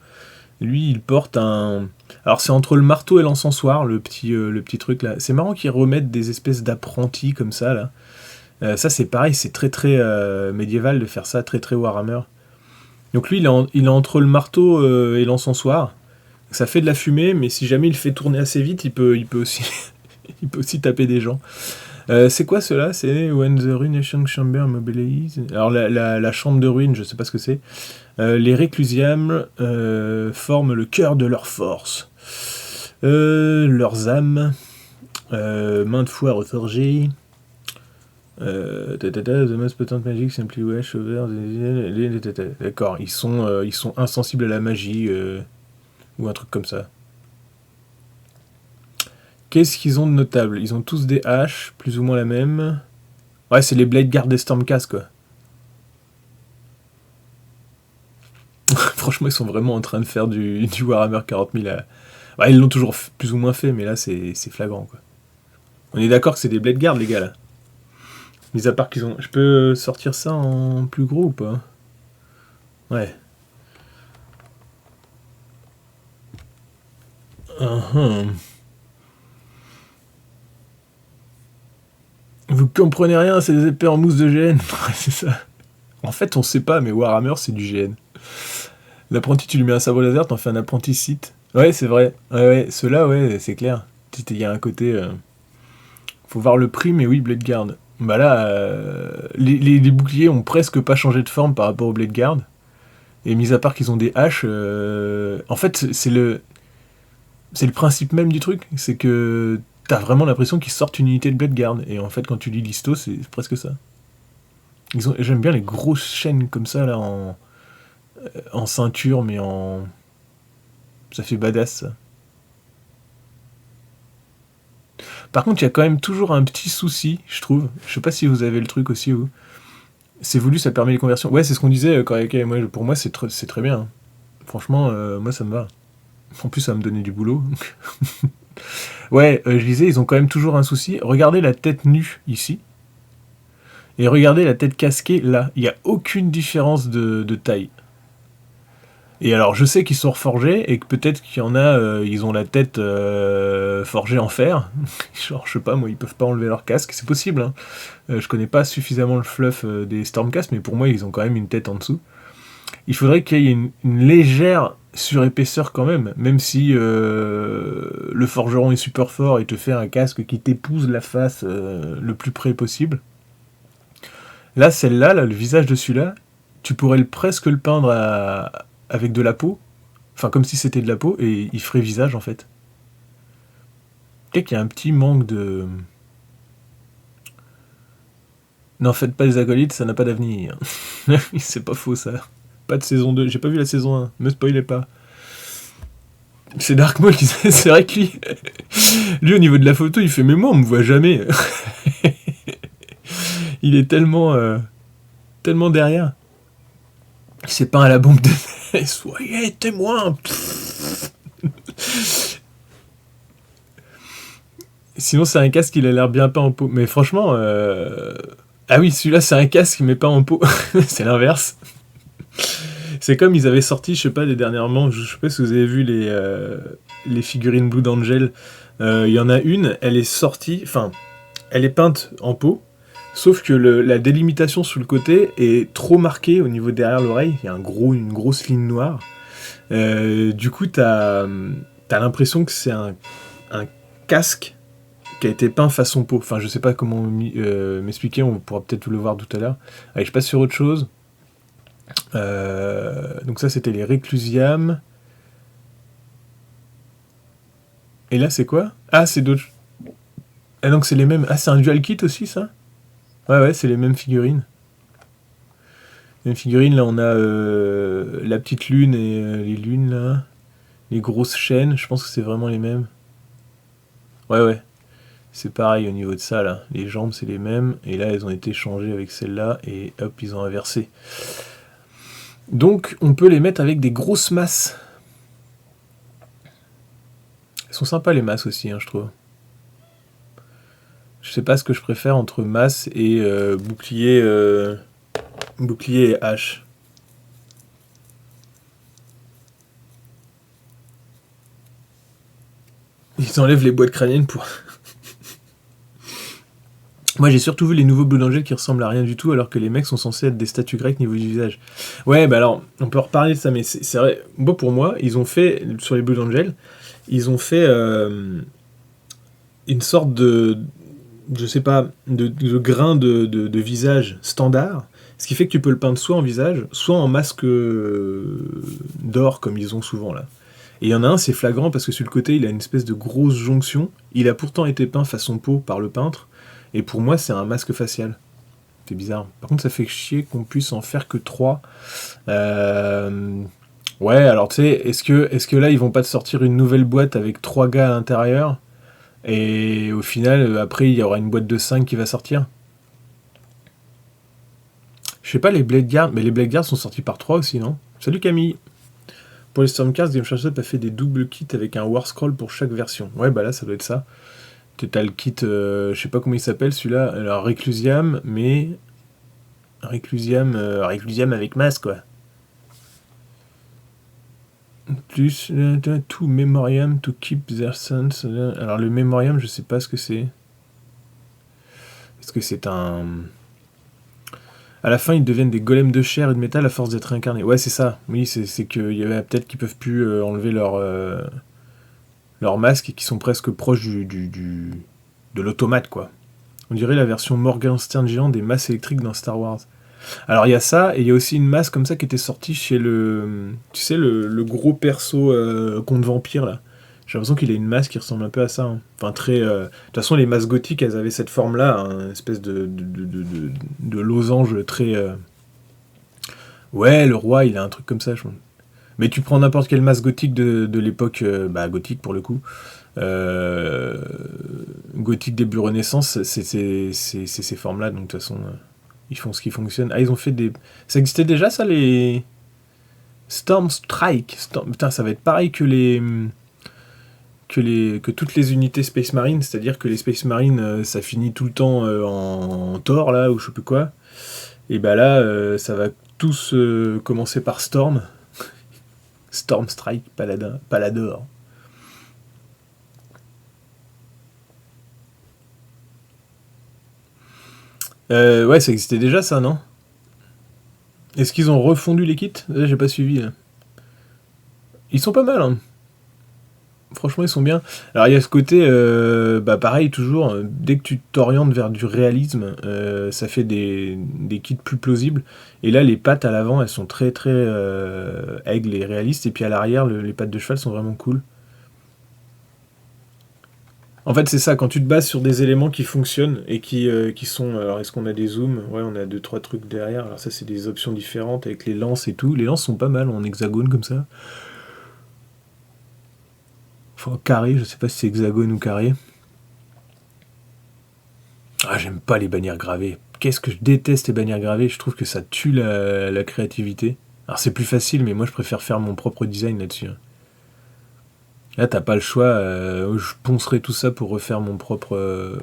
Lui, il porte un... Alors, c'est entre le marteau et l'encensoir, le petit truc, là. C'est marrant qu'ils remettent des espèces d'apprentis, comme ça, là. Ça, c'est pareil, c'est très, très médiéval de faire ça, très, très Warhammer. Donc lui, il est entre le marteau et l'encensoir. Ça fait de la fumée, mais si jamais il fait tourner assez vite, il peut aussi, il peut aussi taper des gens. C'est quoi cela? C'est When the Ruination Chamber Mobilize. Alors la chambre de ruine, je sais pas ce que c'est. Les réclusiames forment le cœur de leur force. Leurs âmes, maintes fois reforgées. The most potent magic simply wash over. D'accord, ils sont insensibles à la magie ou un truc comme ça. Qu'est-ce qu'ils ont de notable? Ils ont tous des haches, plus ou moins la même. Ouais, c'est les Blade Guard des Stormcast, quoi. Franchement, ils sont vraiment en train de faire du Warhammer 40 000. Bah, ils l'ont toujours plus ou moins fait, mais là, c'est flagrant, quoi. On est d'accord que c'est des Blade Guard, les gars, là. Mis à part qu'ils ont... Je peux sortir ça en plus gros ou pas? Ouais. Vous comprenez rien, c'est des épées en mousse de GN. C'est ça. En fait, on sait pas, mais Warhammer, c'est du GN. L'apprenti, tu lui mets un sabre laser, t'en fais un apprenti site. Ouais, c'est vrai. Ouais, ceux-là, ouais, c'est clair. Il y a un côté... Faut voir le prix, mais oui, Blade Guard. Bah là, les boucliers ont presque pas changé de forme par rapport au Blade Guard. Et mis à part qu'ils ont des haches... En fait, c'est le principe même du truc. C'est que t'as vraiment l'impression qu'ils sortent une unité de Blade Guard. Et en fait, quand tu lis l'histo, c'est presque ça. J'aime bien les grosses chaînes comme ça, là, en ceinture, mais en... Ça fait badass, ça. Par contre, il y a quand même toujours un petit souci, je trouve. Je sais pas si vous avez le truc aussi, vous. C'est voulu, ça permet les conversions. Ouais, c'est ce qu'on disait, Koreka. Moi, pour moi, c'est très bien. Franchement, moi, ça me va. En plus, ça va me donner du boulot. Ouais, je disais, ils ont quand même toujours un souci. Regardez la tête nue, ici. Et regardez la tête casquée, là. Il n'y a aucune différence de taille. Et alors, je sais qu'ils sont reforgés, et que peut-être qu'il y en a, ils ont la tête forgée en fer. Genre, je sais pas, moi, ils peuvent pas enlever leur casque. C'est possible, hein. Je connais pas suffisamment le fluff des Stormcast, mais pour moi, ils ont quand même une tête en dessous. Il faudrait qu'il y ait une légère sur épaisseur quand même, même si le forgeron est super fort et te fait un casque qui t'épouse la face le plus près possible. Là, celle-là, là, le visage de celui-là, tu pourrais presque le peindre avec de la peau, enfin comme si c'était de la peau, et il ferait visage en fait. Peut-être qu'il y a un petit manque de... N'en faites pas les acolytes, ça n'a pas d'avenir. C'est pas faux ça. Pas de saison 2, j'ai pas vu la saison 1, me spoilez pas. C'est Dark Maul qui c'est vrai que lui au niveau de la photo il fait mais moi on me voit jamais. Il est tellement derrière. C'est pas à la bombe de soyez témoin. Sinon c'est un casque il a l'air bien peint en peau. Mais franchement ah oui celui-là c'est un casque mais pas en peau. C'est l'inverse. C'est comme ils avaient sorti, je sais pas, dernièrement, je sais pas si vous avez vu les figurines Blood Angel. Il y en a une, elle est sortie, enfin, elle est peinte en peau, sauf que la délimitation sous le côté est trop marquée au niveau derrière l'oreille. Il y a une grosse ligne noire. Du coup, t'as l'impression que c'est un casque qui a été peint façon peau. Enfin, je sais pas comment m'expliquer, on pourra peut-être le voir tout à l'heure. Allez, je passe sur autre chose. Donc ça c'était les Reclusiam. Et là c'est quoi? Ah c'est d'autres... Ah donc c'est les mêmes... Ah c'est un dual kit aussi ça? Ouais c'est les mêmes figurines. Les mêmes figurines là on a la petite lune et les lunes là. Les grosses chaînes, je pense que c'est vraiment les mêmes. Ouais. C'est pareil au niveau de ça là. Les jambes c'est les mêmes. Et là elles ont été changées avec celle-là. Et hop ils ont inversé. Donc on peut les mettre avec des grosses masses. Elles sont sympas les masses aussi, je trouve. Je sais pas ce que je préfère entre masse et bouclier et hache. Ils enlèvent les boîtes crâniennes pour... Moi j'ai surtout vu les nouveaux Blood Angel qui ressemblent à rien du tout alors que les mecs sont censés être des statues grecques niveau du visage. Ouais bah alors, on peut reparler de ça mais c'est vrai, bon pour moi, ils ont fait, sur les Blood Angel, ils ont fait une sorte de... je sais pas, de grain de visage standard, ce qui fait que tu peux le peindre soit en visage, soit en masque d'or, comme ils ont souvent là. Et il y en a un, c'est flagrant, parce que sur le côté, il a une espèce de grosse jonction, il a pourtant été peint façon peau par le peintre, et pour moi, c'est un masque facial. C'est bizarre. Par contre, ça fait chier qu'on puisse en faire que 3. Ouais, alors tu sais, est-ce que là, ils vont pas te sortir une nouvelle boîte avec 3 gars à l'intérieur et au final, après, il y aura une boîte de 5 qui va sortir. Je sais pas, les Blade Guards, mais les Blade Guards sont sortis par 3 aussi, non? Salut Camille. Pour les Stormcast, Game Shark a fait des doubles kits avec un War Scroll pour chaque version. Ouais, bah là, ça doit être ça. T'as le kit, je sais pas comment il s'appelle celui-là, alors Reclusiam, mais... Reclusiam avec masque, quoi. Plus to Memoriam to keep their sense. Alors le Memoriam, je sais pas ce que c'est. Est-ce que c'est un... À la fin, ils deviennent des golems de chair et de métal à force d'être réincarnés. Ouais, c'est ça. Oui, c'est qu'il y avait peut-être qu'ils peuvent plus enlever leur masque et qui sont presque proches de l'automate, quoi. On dirait la version Morgenstern géant des masses électriques dans Star Wars. Alors il y a ça, et il y a aussi une masse comme ça qui était sortie chez tu sais, le gros perso contre vampire, là. J'ai l'impression qu'il a une masse qui ressemble un peu à ça. Hein. Enfin, très... De toute façon, les masses gothiques, elles avaient cette forme-là, hein, une espèce de losange très... Ouais, le roi, il a un truc comme ça, je pense. Mais tu prends n'importe quelle masse gothique de l'époque, gothique pour le coup, gothique début Renaissance, c'est ces formes-là, donc de toute façon... Ils font ce qui fonctionne. Ah, ils ont fait des... Ça existait déjà, ça, les... Storm Strike. Putain, ça va être pareil que toutes les unités Space Marine, c'est-à-dire que les Space Marine, ça finit tout le temps en Thor, là, ou je sais plus quoi. Et bah là, ça va tous commencer par Storm. Storm Strike, Palador. Ouais, ça existait déjà, ça, non? Est-ce qu'ils ont refondu les kits? Là, j'ai pas suivi, là. Ils sont pas mal, hein. Franchement, ils sont bien. Alors, il y a ce côté, pareil, toujours, dès que tu t'orientes vers du réalisme, ça fait des kits plus plausibles. Et là, les pattes à l'avant, elles sont très, très aigles et réalistes. Et puis à l'arrière, les pattes de cheval sont vraiment cool. En fait, c'est ça, quand tu te bases sur des éléments qui fonctionnent et qui sont... Alors, est-ce qu'on a des zooms? Ouais, on a deux, trois trucs derrière. Alors ça, c'est des options différentes avec les lances et tout. Les lances sont pas mal en hexagone comme ça. Enfin, en carré, je sais pas si c'est hexagone ou carré. Ah, j'aime pas les bannières gravées. Qu'est-ce que je déteste les bannières gravées. Je trouve que ça tue la créativité. Alors, c'est plus facile, mais moi, je préfère faire mon propre design là-dessus, hein. Là, t'as pas le choix. Je poncerai tout ça pour refaire mon propre...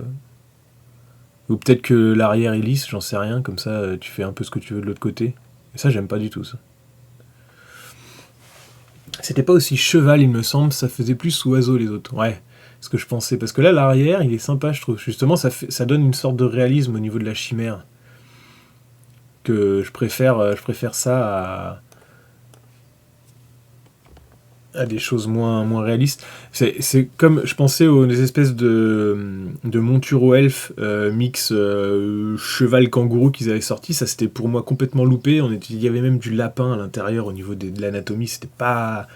Ou peut-être que l'arrière est lisse, j'en sais rien. Comme ça, tu fais un peu ce que tu veux de l'autre côté. Et ça, j'aime pas du tout, ça. C'était pas aussi cheval, il me semble. Ça faisait plus oiseau, les autres. Ouais, ce que je pensais. Parce que là, l'arrière, il est sympa, je trouve. Justement, ça donne une sorte de réalisme au niveau de la chimère. Que je préfère ça à des choses moins réalistes. C'est comme je pensais aux des espèces de montures aux elfes mix cheval kangourou qu'ils avaient sorti. Ça, c'était pour moi complètement loupé. Il y avait même du lapin à l'intérieur au niveau de l'anatomie. C'était pas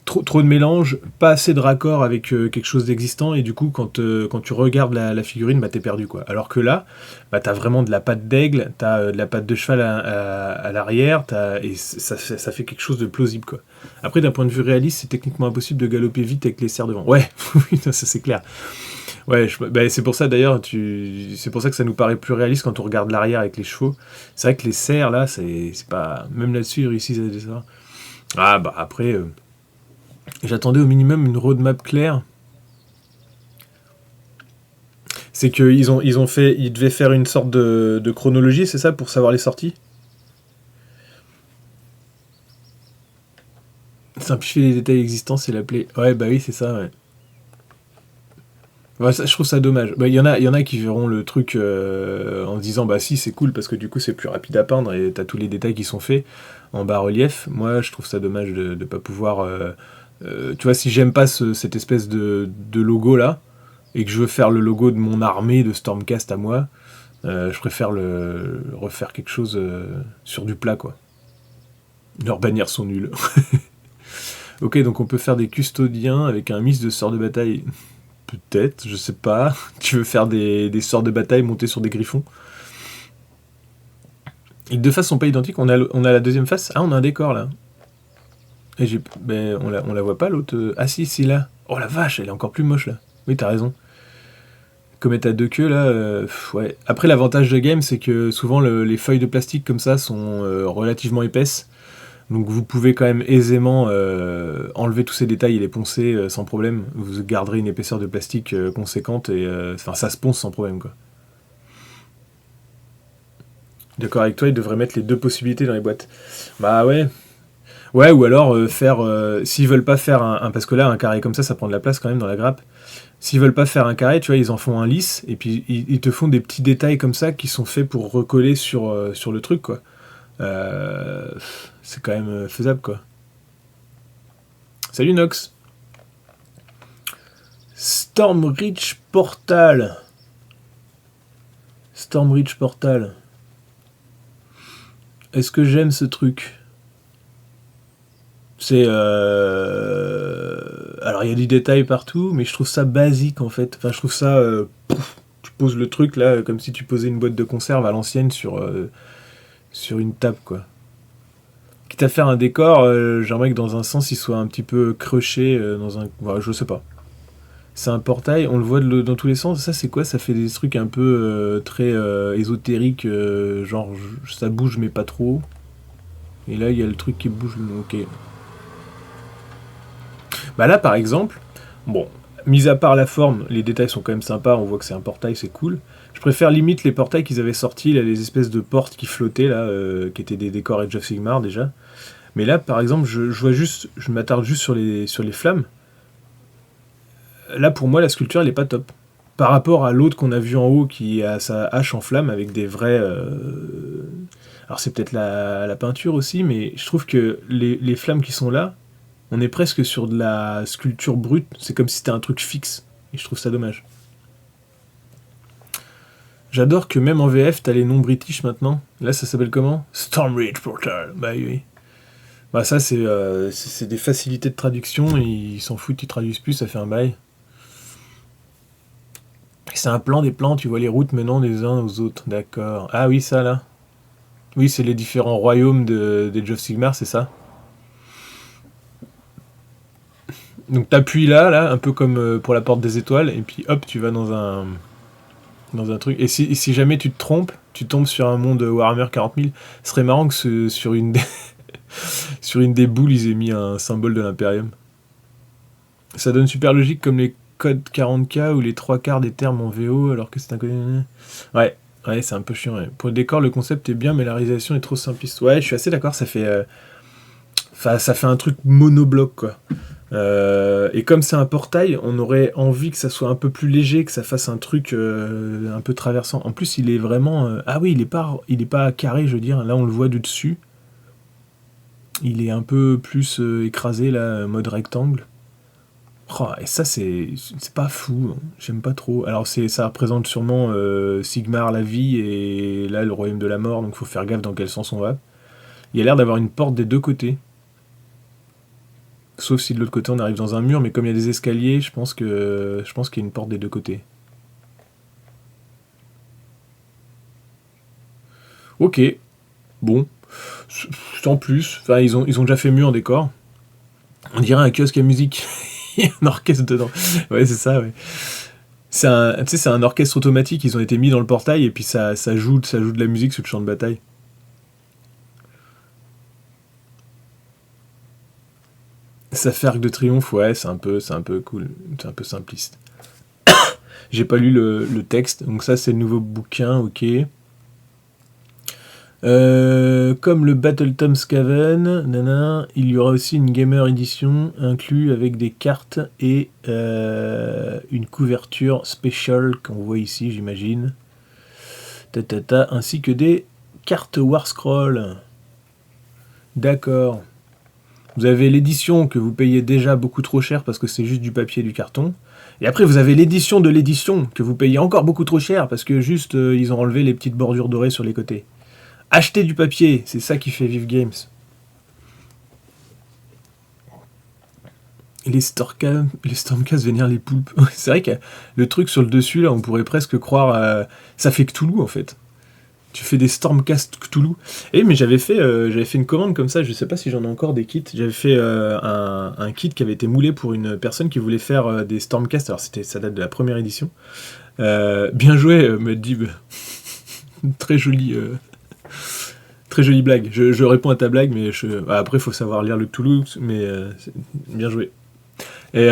trop de mélange, pas assez de raccord avec quelque chose d'existant, et du coup quand tu regardes la figurine, t'es perdu, quoi. Alors que là, t'as vraiment de la patte d'aigle, t'as de la patte de cheval à l'arrière, et ça fait quelque chose de plausible, quoi. Après, d'un point de vue réaliste, c'est techniquement impossible de galoper vite avec les serres devant. Ouais, oui, ça c'est clair. Ouais, c'est pour ça d'ailleurs, c'est pour ça que ça nous paraît plus réaliste quand on regarde l'arrière avec les chevaux. C'est vrai que les serres là, c'est pas, même là-dessus ils réussissent à faire ça. Ah après. J'attendais au minimum une roadmap claire. C'est ils devaient faire une sorte de chronologie, c'est ça, pour savoir les sorties? Simplifier les détails existants, c'est l'appeler. Ouais, bah oui, c'est ça, ouais. Ouais, ça, je trouve ça dommage. Il y en a qui verront le truc en se disant, bah si, c'est cool, parce que du coup, c'est plus rapide à peindre et t'as tous les détails qui sont faits en bas-relief. Moi, je trouve ça dommage de ne pas pouvoir... tu vois, si j'aime pas cette espèce de logo là, et que je veux faire le logo de mon armée de Stormcast à moi, je préfère refaire quelque chose sur du plat, quoi. Leurs bannières sont nulles. Ok, donc on peut faire des custodiens avec un mix de sorts de bataille. Peut-être, je sais pas. Tu veux faire des sorts de bataille montés sur des griffons? Les deux faces sont pas identiques. On a la deuxième face. Ah, on a un décor là. Et on la voit pas l'autre. Ah si, là. Oh la vache, elle est encore plus moche là. Oui, t'as raison. Comète à deux queues là, ouais. Après, l'avantage de game, c'est que souvent les feuilles de plastique comme ça sont relativement épaisses. Donc vous pouvez quand même aisément enlever tous ces détails et les poncer sans problème. Vous garderez une épaisseur de plastique conséquente et ça se ponce sans problème, quoi. D'accord avec toi, ils devraient mettre les deux possibilités dans les boîtes. Bah ouais. Ouais, ou alors faire... s'ils veulent pas faire parce que là, un carré comme ça prend de la place quand même dans la grappe. S'ils veulent pas faire un carré, tu vois, ils en font un lisse, et puis ils te font des petits détails comme ça qui sont faits pour recoller sur le truc, quoi. Euh, c'est quand même faisable, quoi. Salut Nox. Stormreach Portal. Stormreach Portal. Est-ce que j'aime ce truc? C'est... Alors, il y a du détail partout, mais je trouve ça basique, en fait. Enfin, je trouve ça... tu poses le truc, là, comme si tu posais une boîte de conserve à l'ancienne sur une table, quoi. Quitte à faire un décor, j'aimerais que dans un sens, il soit un petit peu croché dans un... Voilà, je sais pas. C'est un portail, on le voit dans tous les sens. Ça, c'est quoi? Ça fait des trucs un peu très ésotériques, genre ça bouge mais pas trop. Et là, il y a le truc qui bouge. Ok. Bah là, par exemple, bon, mis à part la forme, les détails sont quand même sympas. On voit que c'est un portail, c'est cool. Je préfère limite les portails qu'ils avaient sortis, là, les espèces de portes qui flottaient là, qui étaient des décors Age of Sigmar déjà. Mais là, par exemple, je m'attarde juste sur les flammes. Là, pour moi, la sculpture, elle est pas top. Par rapport à l'autre qu'on a vu en haut, qui a sa hache en flamme avec des vrais... Alors, c'est peut-être la peinture aussi, mais je trouve que les flammes qui sont là, On est presque sur de la sculpture brute, c'est comme si c'était un truc fixe, et je trouve ça dommage. J'adore que même en VF, t'as les noms british maintenant. Là, ça s'appelle comment? Stormreach Portal. Bah oui. Bah ça, c'est des facilités de traduction, ils s'en foutent, ils traduisent plus, ça fait un bail. C'est un plan des plans, tu vois les routes menant des uns aux autres, d'accord. Ah oui, ça là. Oui, c'est les différents royaumes des Age of Sigmar, c'est ça. Donc t'appuies là, un peu comme pour la porte des étoiles, et puis hop, tu vas dans un truc. Et si jamais tu te trompes, tu tombes sur un monde Warhammer 40 000, ce serait marrant que sur une sur une des boules, ils aient mis un symbole de l'Imperium. Ça donne super logique comme les codes 40K ou les 3/4 des termes en VO, alors que c'est un code... Ouais, c'est un peu chiant. Ouais. Pour le décor, le concept est bien, mais la réalisation est trop simpliste. Ouais, je suis assez d'accord, ça fait un truc monobloc, quoi. Et comme c'est un portail, on aurait envie que ça soit un peu plus léger, que ça fasse un truc un peu traversant. En plus, il est vraiment... Ah oui, il est pas carré, je veux dire. Là, on le voit du dessus. Il est un peu plus écrasé, là, mode rectangle. Oh, et ça, c'est pas fou. Hein. J'aime pas trop. Alors, ça représente sûrement Sigmar, la vie, et là, le royaume de la mort. Donc, faut faire gaffe dans quel sens on va. Il y a l'air d'avoir une porte des deux côtés. Sauf si de l'autre côté on arrive dans un mur, mais comme il y a des escaliers, je pense qu'il y a une porte des deux côtés. Ok, bon, sans plus. Enfin, ils ont déjà fait mieux en décor. On dirait un kiosque à musique. Il y a un orchestre dedans. Ouais, c'est ça, ouais. C'est un orchestre automatique. Ils ont été mis dans le portail et puis ça joue de la musique sur le champ de bataille. Ça fait Arc de Triomphe, ouais, c'est un peu cool. C'est un peu simpliste. J'ai pas lu le texte, donc ça c'est le nouveau bouquin, ok. Comme le Battletom Skaven, il y aura aussi une Gamer Edition inclus avec des cartes et une couverture spéciale qu'on voit ici, j'imagine. Ainsi que des cartes War Scroll. D'accord. Vous avez l'édition que vous payez déjà beaucoup trop cher parce que c'est juste du papier et du carton. Et après, vous avez l'édition de l'édition que vous payez encore beaucoup trop cher parce que juste ils ont enlevé les petites bordures dorées sur les côtés. Achetez du papier, c'est ça qui fait vivre Games. Et les Stormcast vénèrent les poulpes. C'est vrai que le truc sur le dessus, là, on pourrait presque croire... ça fait Cthulhu, en fait. Tu fais des Stormcast Cthulhu. Mais j'avais fait une commande comme ça, je sais pas si j'en ai encore des kits. J'avais fait un kit qui avait été moulé pour une personne qui voulait faire des Stormcast. Alors ça date de la première édition. Bien joué, Muddib. Très jolie blague. Je réponds à ta blague, mais après il faut savoir lire le Cthulhu, mais bien joué. Et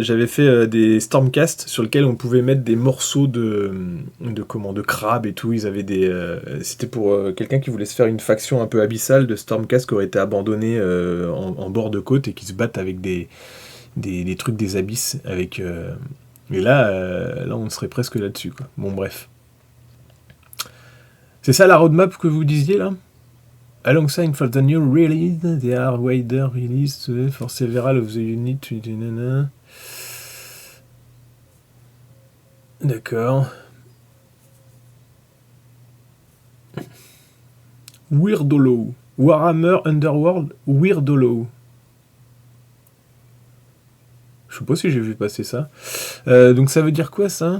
j'avais fait des Stormcast sur lesquels on pouvait mettre des morceaux de crabe et tout. Ils avaient c'était pour quelqu'un qui voulait se faire une faction un peu abyssale de Stormcast qui aurait été abandonné en bord de côte et qui se battent avec des trucs des abysses. Et là, on serait presque là-dessus, quoi. Bon, bref. C'est ça la roadmap que vous disiez là? Alongside for the new release, there are wider release for several of the units. D'accord. Weirdolo. Warhammer Underworld Weirdolo. Je sais pas si j'ai vu passer ça. Donc ça veut dire quoi ça?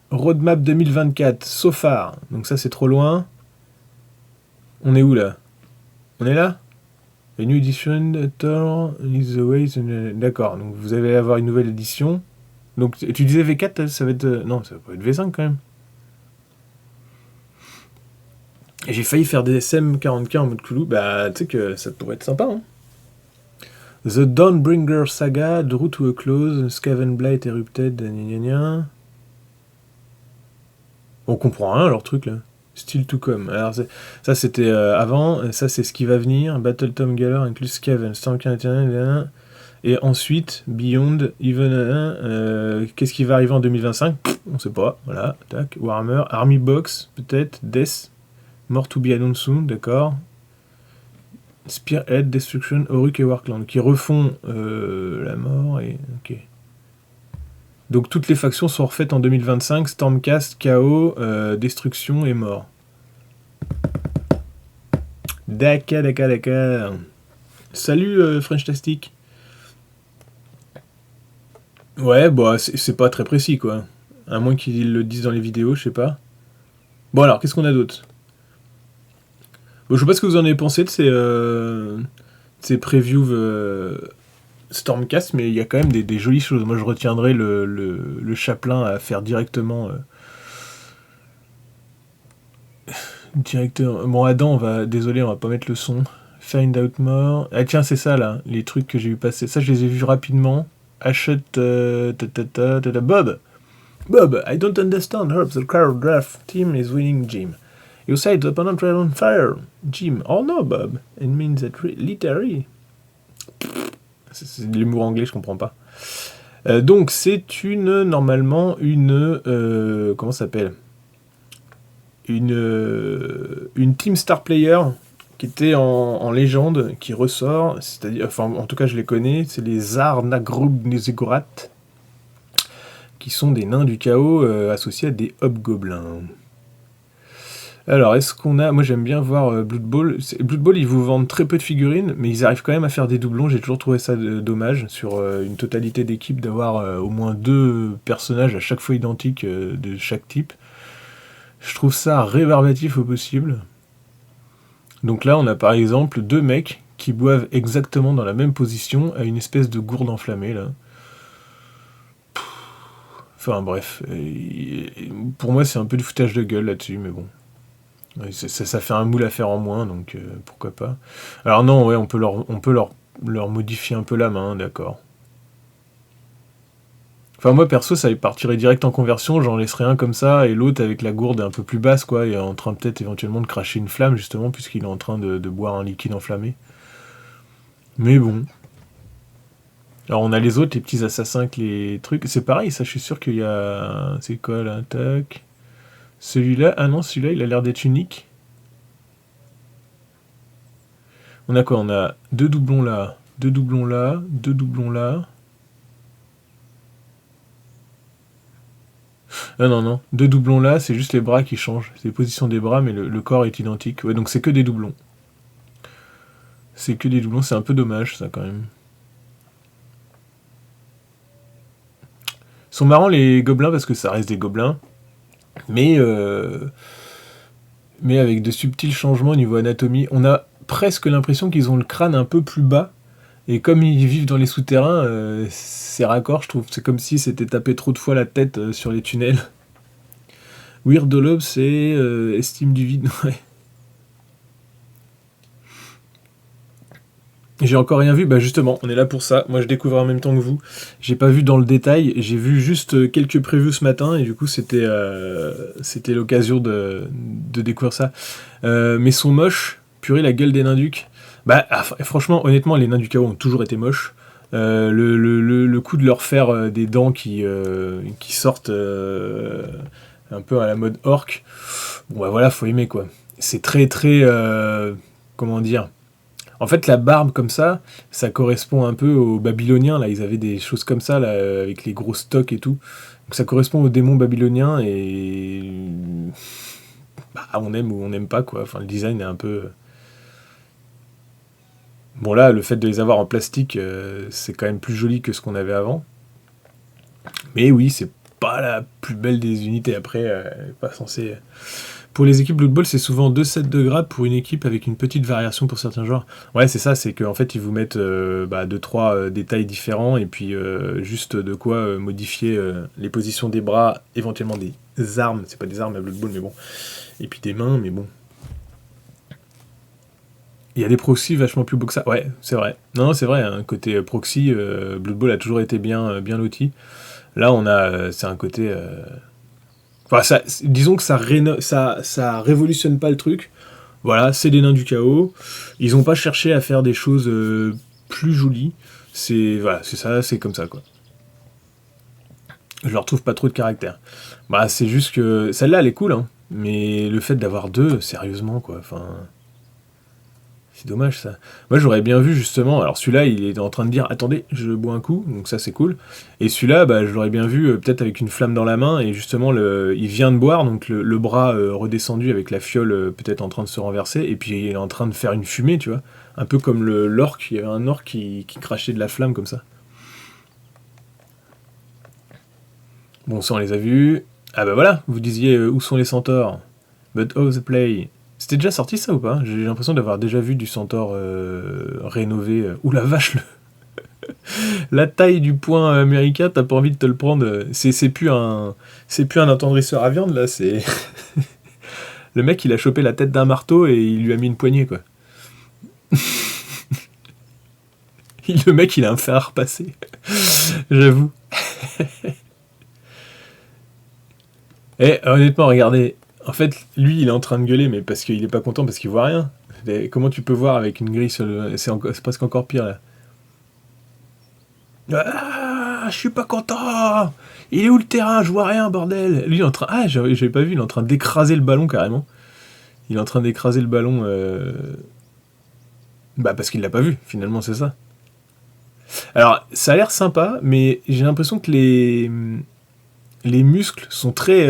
Roadmap 2024, so far. Donc ça c'est trop loin. On est où là? On est là? A new edition, Thor is the way. D'accord, donc vous allez avoir une nouvelle édition. Donc tu disais V4, ça va être... Non, ça va pas être V5 quand même. Et j'ai failli faire des SM40K en mode Cthulhu. Bah tu sais que ça pourrait être sympa, hein. The Dawnbringer Saga, Drew to a Close, Skavenblight Erupted, gna. On comprend rien leur truc là. Still to come. Alors ça c'était avant, ça c'est ce qui va venir. Battletom Galler inclut Skaven, Stormcast Eternal, et ensuite Beyond, Even, qu'est-ce qui va arriver en 2025? On sait pas. Voilà, tac. Warhammer, Army Box, peut-être, Death, More to be announced soon, d'accord. Spearhead, Destruction, Oruk et Warcland, qui refont la mort et... Ok. Donc toutes les factions sont refaites en 2025, Stormcast, Chaos, Destruction et Mort. D'accord. Salut Frenchtastic. Ouais, bah c'est pas très précis quoi. À moins qu'ils le disent dans les vidéos, je sais pas. Bon alors, qu'est-ce qu'on a d'autre? Bon, je sais pas ce que vous en avez pensé de ces previews Stormcast, mais il y a quand même des jolies choses. Moi je retiendrai le chaplain à faire directement... directement... Bon Adam, désolé, on va pas mettre le son. Find out more. Ah tiens, c'est ça là, les trucs que j'ai vu passer. Ça je les ai vus rapidement. Achète... Bob, I don't understand how the car draft team is winning, Jim. You say the opponent red on fire, Jim. Oh no, Bob. It means that literally. C'est de l'humour anglais, je comprends pas. Donc c'est normalement une... comment ça s'appelle? Une Team Star Player qui était en légende, qui ressort, c'est-à-dire, enfin en tout cas je les connais, c'est les Zarnagrub Nezegorat, qui sont des nains du chaos associés à des hobgoblins. Alors, est-ce qu'on a... Moi, j'aime bien voir Blood Bowl. Blood Bowl, ils vous vendent très peu de figurines, mais ils arrivent quand même à faire des doublons. J'ai toujours trouvé ça dommage, sur une totalité d'équipe, d'avoir au moins 2 personnages à chaque fois identiques de chaque type. Je trouve ça rébarbatif au possible. Donc là, on a par exemple 2 mecs qui boivent exactement dans la même position, à une espèce de gourde enflammée, là. Enfin, bref. Pour moi, c'est un peu du foutage de gueule là-dessus, mais bon. Ça fait un moule à faire en moins, donc pourquoi pas. Alors non, ouais, on peut leur modifier un peu la main, d'accord. Enfin moi perso, ça partirait direct en conversion, j'en laisserais un comme ça, et l'autre avec la gourde un peu plus basse, quoi, et en train peut-être éventuellement de cracher une flamme, justement, puisqu'il est en train de boire un liquide enflammé. Mais bon. Alors on a les autres, les petits assassins avec les trucs, c'est pareil, ça je suis sûr qu'il y a... C'est quoi là, tac... Celui-là, ah non, celui-là, il a l'air d'être unique. On a quoi? On a 2 doublons là, 2 doublons là, 2 doublons là. Ah non, 2 doublons là, c'est juste les bras qui changent. C'est les positions des bras, mais le corps est identique. Ouais, donc c'est que des doublons. C'est que des doublons, c'est un peu dommage ça quand même. Ils sont marrants les gobelins parce que ça reste des gobelins. Mais avec de subtils changements au niveau anatomie. On a presque l'impression qu'ils ont le crâne un peu plus bas. Et comme ils vivent dans les souterrains, c'est raccord, je trouve. C'est comme si c'était tapé trop de fois la tête sur les tunnels. Weird Lobe, c'est estime du vide. Ouais. J'ai encore rien vu, bah justement, on est là pour ça. Moi je découvre en même temps que vous. J'ai pas vu dans le détail, j'ai vu juste quelques previews ce matin et du coup c'était l'occasion de découvrir ça. Mais sont moches, purée la gueule des nains ducs. Bah franchement, honnêtement, les nains du chaos ont toujours été moches. Le coup de leur faire des dents qui sortent un peu à la mode orc, bon bah voilà, faut aimer quoi. C'est très comment dire. En fait, la barbe comme ça correspond un peu aux Babyloniens. Là, ils avaient des choses comme ça, là, avec les gros stocks et tout. Donc ça correspond aux démons babyloniens et bah, on aime ou on n'aime pas quoi. Enfin, le design est un peu. Bon là, le fait de les avoir en plastique, c'est quand même plus joli que ce qu'on avait avant. Mais oui, c'est pas la plus belle des unités. Après, pas censé. Pour les équipes Blood Bowl, c'est souvent 2 sets de grades pour une équipe avec une petite variation pour certains joueurs. Ouais, c'est ça, c'est qu'en fait, ils vous mettent 2-3 détails différents et puis juste de quoi modifier les positions des bras, éventuellement des armes. C'est pas des armes à Blood Bowl, mais bon. Et puis des mains, mais bon. Il y a des proxys vachement plus beaux que ça. Ouais, c'est vrai. Non, c'est vrai, un côté proxy, Blood Bowl a toujours été bien loti. Là, c'est un côté... Enfin, disons que ça révolutionne pas le truc. Voilà, c'est des nains du chaos. Ils ont pas cherché à faire des choses plus jolies. C'est ça, c'est comme ça quoi. Je leur trouve pas trop de caractère. Bah c'est juste que celle-là elle est cool, hein. Mais le fait d'avoir 2, sérieusement quoi. Enfin, C'est dommage ça. Moi j'aurais bien vu justement, alors celui-là il est en train de dire attendez, je bois un coup, donc ça c'est cool. Et celui-là, bah, je l'aurais bien vu peut-être avec une flamme dans la main, et justement il vient de boire, donc le bras redescendu avec la fiole peut-être en train de se renverser, et puis il est en train de faire une fumée, tu vois. Un peu comme l'orque, il y avait un orque qui crachait de la flamme comme ça. Bon, ça on les a vus. Ah bah voilà, vous disiez où sont les centaures? But oh the play. C'était déjà sorti ça ou pas? J'ai l'impression d'avoir déjà vu du centaure rénové. Ouh la vache, la taille du point américain, t'as pas envie de te le prendre. C'est plus un attendrisseur à viande là, c'est le mec il a chopé la tête d'un marteau et il lui a mis une poignée quoi. Le mec il a un fer à repasser. J'avoue. Et honnêtement, regardez, en fait, lui, il est en train de gueuler, mais parce qu'il est pas content, parce qu'il voit rien. Comment tu peux voir avec une grille sur le... C'est presque encore pire, là. Ah, je suis pas content. Il est où le terrain? Je vois rien, bordel. Lui, il est en train... Ah, j'avais pas vu, il est en train d'écraser le ballon, carrément. Il est en train d'écraser le ballon... Bah, parce qu'il l'a pas vu, finalement, c'est ça. Alors, ça a l'air sympa, mais j'ai l'impression que les muscles sont très...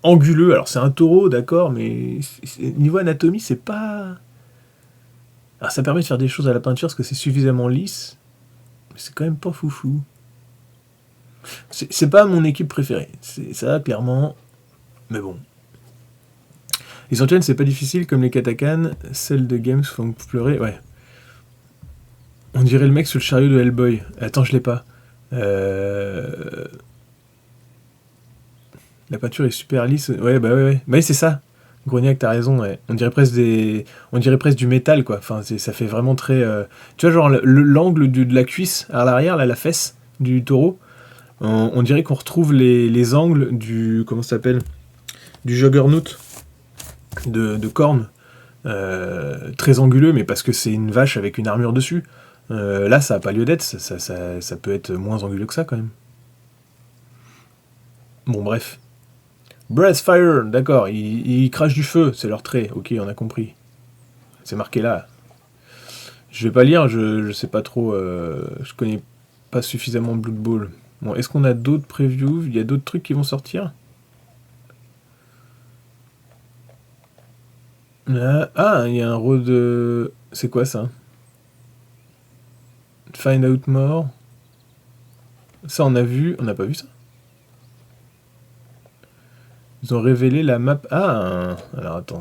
anguleux. Alors c'est un taureau, d'accord, mais niveau anatomie, c'est pas... Alors ça permet de faire des choses à la peinture parce que c'est suffisamment lisse, mais c'est quand même pas foufou. C'est pas mon équipe préférée, c'est ça, clairement, mais bon. Les Antilles, c'est pas difficile comme les Katakans, celles de Games font pleurer, ouais. On dirait le mec sur le chariot de Hellboy. Attends, je l'ai pas. La peinture est super lisse. Ouais, bah ouais, ouais. Bah oui, c'est ça. Grognac, t'as raison, ouais. On dirait presque du métal, quoi. Enfin, ça fait vraiment très... Tu vois, genre, l'angle de la cuisse à l'arrière, là, la fesse du taureau, on dirait qu'on retrouve les angles du... Comment ça s'appelle? Du juggernaut de corne. Très anguleux, mais parce que c'est une vache avec une armure dessus. Là, ça n'a pas lieu d'être. Ça peut être moins anguleux que ça, quand même. Bon, bref. Breathfire, d'accord, ils crachent du feu, c'est leur trait, ok, on a compris. C'est marqué là. Je vais pas lire, je sais pas trop, je connais pas suffisamment Blood Bowl. Bon, est-ce qu'on a d'autres previews? Il y a d'autres trucs qui vont sortir? Ah, il y a un road... C'est quoi ça? Find out more. Ça, on a vu... On n'a pas vu ça? Ils ont révélé la map... Ah, alors attends.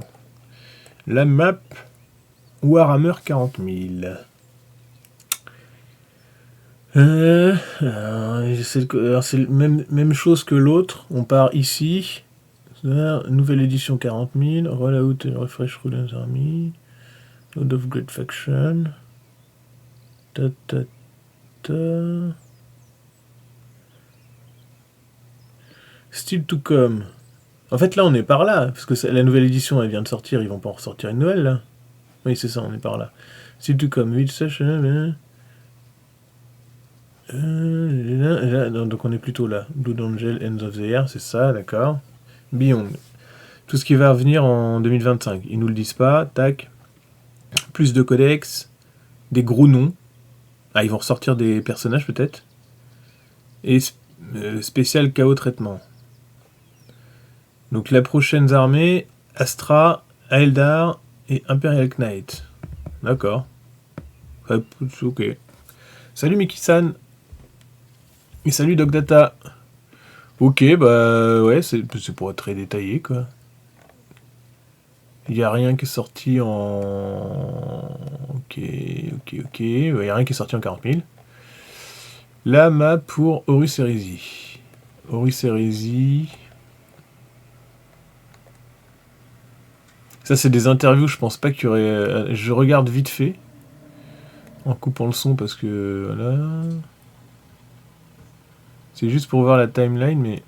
La map Warhammer 40 000. C'est même chose que l'autre. On part ici. Nouvelle édition 40 000. Rollout and refresh Ruler's Army. Load of Great Faction. Ta ta ta. Still to come. En fait, là, on est par là. Parce que la nouvelle édition, elle vient de sortir. Ils vont pas en ressortir une nouvelle, là. Oui, c'est ça, on est par là. Still to come. Donc on est plutôt là. Blood Angel, Ends of the Air, c'est ça, d'accord. Beyond. Tout ce qui va revenir en 2025. Ils nous le disent pas. Tac. Plus de codex. Des gros noms. Ah, ils vont ressortir des personnages peut-être. Et spécial chaos traitement. Donc la prochaine armée, Astra, Aeldar et Imperial Knight. D'accord. Ok. Salut Miki-san. Et salut Dogdata. Ok, bah ouais, c'est pour être très détaillé quoi. Il n'y a rien qui est sorti en... Ok. Il n'y a rien qui est sorti en 40 000. La map pour Horus Heresy. Horus Heresy... Ça, c'est des interviews, je pense pas qu'il y aurait... Je regarde vite fait. En coupant le son parce que... Voilà. C'est juste pour voir la timeline, mais...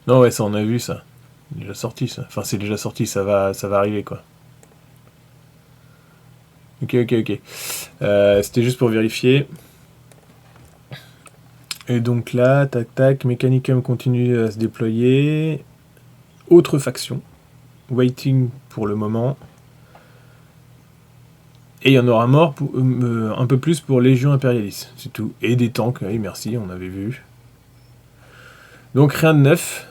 Non, ouais, ça, on a vu, ça. C'est déjà sorti, ça. Enfin, c'est déjà sorti, ça va arriver, quoi. Ok. C'était juste pour vérifier. Et donc là, tac tac, Mechanicum continue à se déployer. Autre faction. Waiting pour le moment. Et il y en aura un peu plus pour Légion Impérialiste, c'est tout. Et des tanks, oui merci, on avait vu. Donc rien de neuf.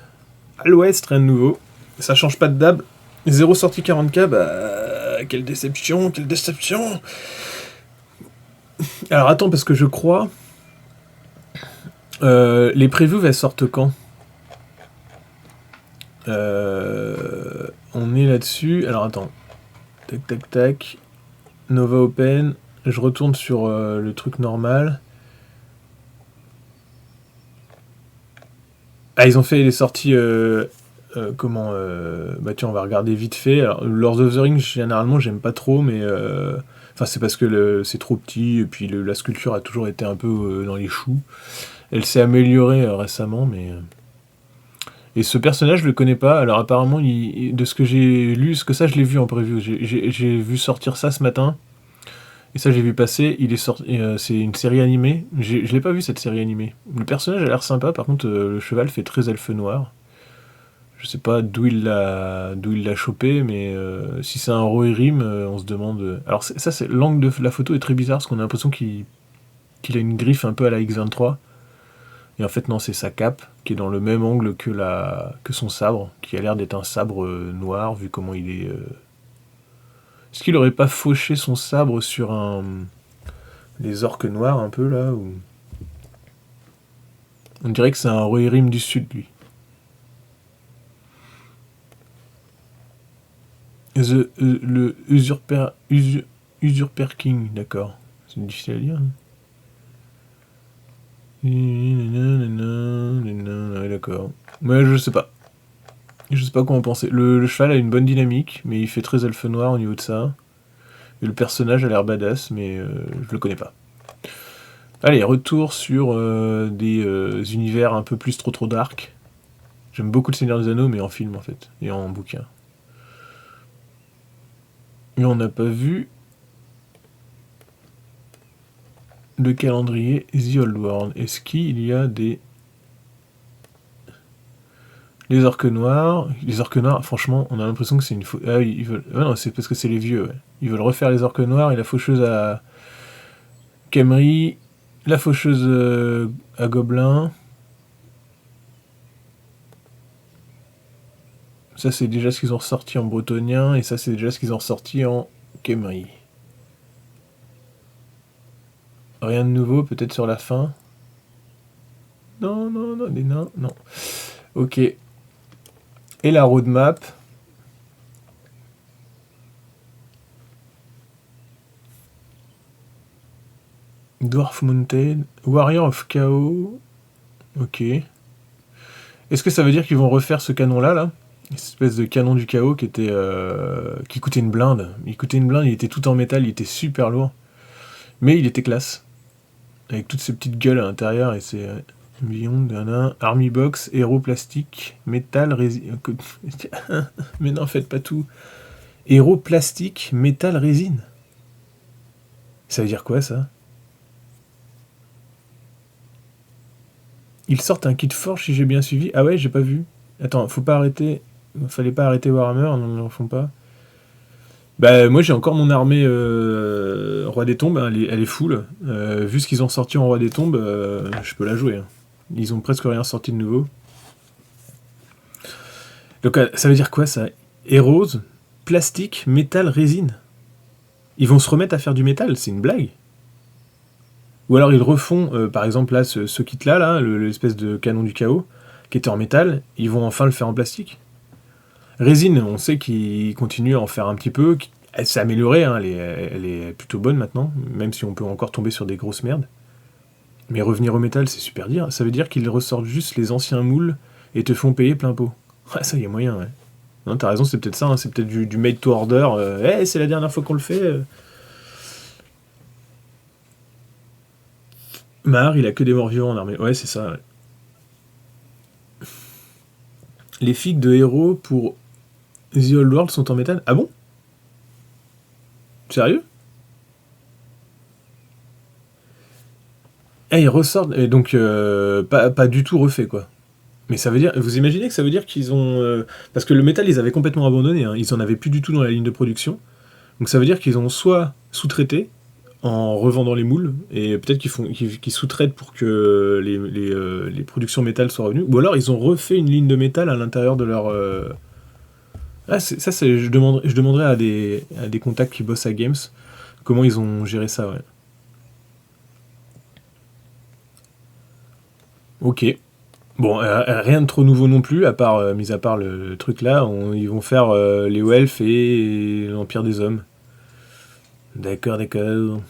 À l'ouest, rien de nouveau. Ça change pas de dab. 0 sortie 40k, bah... Quelle déception, quelle déception. Alors attends, parce que je crois... les previews, elles sortent quand On est là-dessus. Alors attends. Tac, tac, tac. Nova Open. Je retourne sur le truc normal. Ah, ils ont fait les sorties... comment... bah tiens, on va regarder vite fait. Alors, Lord of the Rings, généralement, j'aime pas trop, mais... Enfin, c'est parce que c'est trop petit, et puis la sculpture a toujours été un peu dans les choux. Elle s'est améliorée récemment, mais... Et ce personnage, je le connais pas. Alors apparemment, de ce que j'ai lu, ce que ça, je l'ai vu en preview. J'ai vu sortir ça ce matin. Et ça, j'ai vu passer. Il est sorti. C'est une série animée. Je l'ai pas vu cette série animée. Le personnage a l'air sympa. Par contre, le cheval fait très elfe noir. Je sais pas d'où il l'a chopé, mais si c'est un Rohirrim, on se demande. Alors ça, c'est l'angle de la photo est très bizarre parce qu'on a l'impression qu'il a une griffe un peu à la X23. Et en fait, non, c'est sa cape, qui est dans le même angle que son sabre, qui a l'air d'être un sabre noir, vu comment il est... Est-ce qu'il aurait pas fauché son sabre sur les orques noirs, un peu, là ou... On dirait que c'est un Rohirrim du Sud, lui. Le Usurper King, d'accord. C'est difficile à lire. Ouais, d'accord. Ouais, je sais pas. Je sais pas quoi en penser. Le cheval a une bonne dynamique, mais il fait très elfe noir au niveau de ça. Et le personnage a l'air badass, mais je le connais pas. Allez, retour sur des univers un peu plus trop dark. J'aime beaucoup le Seigneur des Anneaux, mais en film en fait, et en bouquin. Et on n'a pas vu le calendrier The Old World. Est-ce qu'il y a des... Les orques noirs, franchement, on a l'impression que c'est une ah oui, ils veulent... Ah non, c'est parce que c'est les vieux, ouais. Ils veulent refaire les orques noirs et la faucheuse à Khemri, la faucheuse à Gobelin. Ça, c'est déjà ce qu'ils ont ressorti en bretonien, et ça, c'est déjà ce qu'ils ont ressorti en Khemri. Rien de nouveau, peut-être sur la fin. Non, des nains, non. Ok. Et la roadmap. Dwarf Mountain, Warrior of Chaos. Ok. Est-ce que ça veut dire qu'ils vont refaire ce canon-là, là? Cette espèce de canon du chaos qui était... qui coûtait une blinde. Il coûtait une blinde, il était tout en métal, il était super lourd. Mais il était classe. Avec toutes ces petites gueules à l'intérieur et c'est... Beyond, Army Box, Héros Plastique, Métal, Résine... Mais non, faites pas tout. Héros Plastique, Métal, Résine. Ça veut dire quoi, ça? Ils sortent un kit forge si j'ai bien suivi. Ah ouais, j'ai pas vu. Attends, faut pas arrêter... Fallait pas arrêter Warhammer, non, ils n'en font pas. Bah moi j'ai encore mon armée Roi des Tombes, hein, elle est full. Vu ce qu'ils ont sorti en Roi des Tombes, je peux la jouer. Hein. Ils ont presque rien sorti de nouveau. Donc ça veut dire quoi ça? Héros, plastique, métal, résine. Ils vont se remettre à faire du métal, c'est une blague. Ou alors ils refont, par exemple là, ce kit-là, là, l'espèce de canon du chaos, qui était en métal, ils vont enfin le faire en plastique. Résine, on sait qu'ils continuent à en faire un petit peu. Elle s'est améliorée, hein, elle est plutôt bonne maintenant, même si on peut encore tomber sur des grosses merdes. Mais revenir au métal, c'est super dire. Ça veut dire qu'ils ressortent juste les anciens moules et te font payer plein pot. Ouais, ça y est moyen, ouais. Non, t'as raison, c'est peut-être ça, hein, c'est peut-être du made to order. Hey, c'est la dernière fois qu'on le fait. Mahar, il a que des morts vivants en armée. Ouais, c'est ça, ouais. Les figues de héros pour The Old World sont en métal. Ah bon? Sérieux? Ah, ils ressortent, et donc pas du tout refait, quoi. Mais ça veut dire, vous imaginez que ça veut dire qu'ils ont... parce que le métal, ils avaient complètement abandonné, hein. Ils en avaient plus du tout dans la ligne de production. Donc ça veut dire qu'ils ont soit sous-traité, en revendant les moules, et peut-être qu'ils sous-traitent pour que les productions métal soient revenues, ou alors ils ont refait une ligne de métal à l'intérieur de leur... Ah, je demanderai à des contacts qui bossent à Games comment ils ont géré ça, ouais. Ok. Bon, rien de trop nouveau non plus, mis à part le truc là, ils vont faire les Welfs et l'Empire des Hommes. D'accord, d'accord.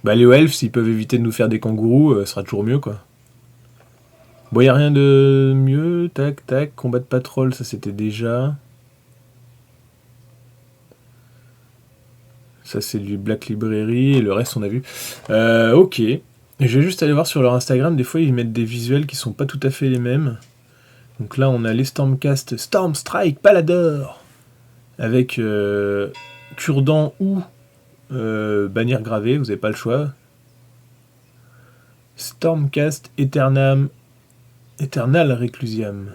Bah les Welfs, s'ils peuvent éviter de nous faire des kangourous, ce sera toujours mieux, quoi. Bon, y a rien de mieux, tac, tac, combat de patrol, ça c'était déjà. Ça c'est du Black Library, et le reste on a vu. Ok. Et je vais juste aller voir sur leur Instagram, des fois ils mettent des visuels qui sont pas tout à fait les mêmes. Donc là on a les Stormcast Storm Strike Palador avec cure-dent ou bannière gravée, vous n'avez pas le choix. Stormcast Eternal Reclusiam.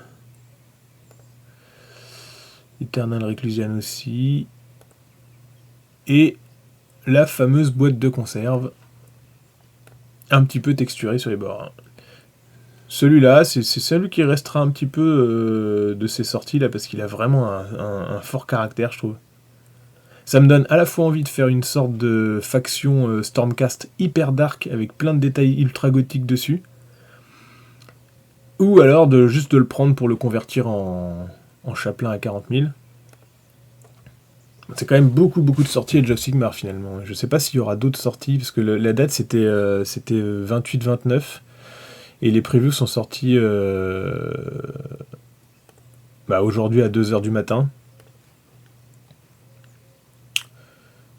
Eternal Reclusiam aussi. Et la fameuse boîte de conserve, un petit peu texturée sur les bords. Celui-là, c'est celui qui restera un petit peu de ces sorties là, parce qu'il a vraiment un fort caractère, je trouve. Ça me donne à la fois envie de faire une sorte de faction Stormcast hyper dark avec plein de détails ultra gothiques dessus, ou alors juste de le prendre pour le convertir en chapelain à 40 000. C'est quand même beaucoup de sorties Age of Sigmar finalement. Je sais pas s'il y aura d'autres sorties, parce que la date c'était 28-29, et les previews sont sortis aujourd'hui à 2h du matin.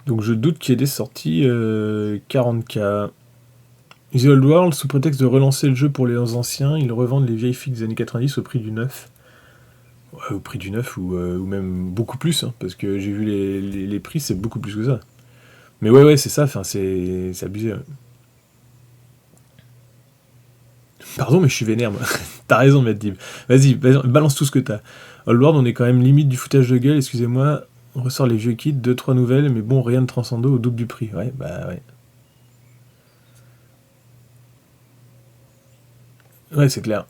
Donc je doute qu'il y ait des sorties 40K. The Old World, sous prétexte de relancer le jeu pour les anciens, ils revendent les vieilles figues des années 90 au prix du neuf. Ouais, au prix du neuf, ou même beaucoup plus, hein, parce que j'ai vu les prix, c'est beaucoup plus que ça. Mais ouais, c'est ça, c'est abusé. Ouais. Pardon, mais je suis vénère, moi. T'as raison, Maddib. Vas-y, balance tout ce que t'as. Old World, on est quand même limite du foutage de gueule, excusez-moi. On ressort les vieux kits, 2-3 nouvelles, mais bon, rien de transcendant au double du prix. Ouais, bah ouais. Ouais, c'est clair.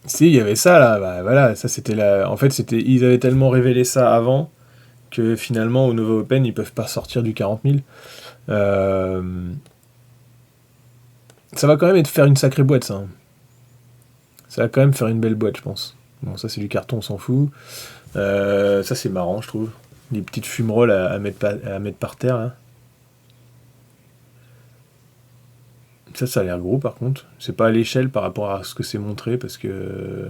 Si, il y avait ça là, bah voilà, ça c'était la. En fait, ils avaient tellement révélé ça avant que finalement au Nova Open ils peuvent pas sortir du 40 000. Euh, Ça va quand même être faire une sacrée boîte, ça. Ça va quand même faire une belle boîte, je pense. Bon, ça c'est du carton, on s'en fout. Ça c'est marrant, je trouve. Les petites fumerolles à mettre par terre là. Ça a l'air gros par contre. C'est pas à l'échelle par rapport à ce que c'est montré, parce que.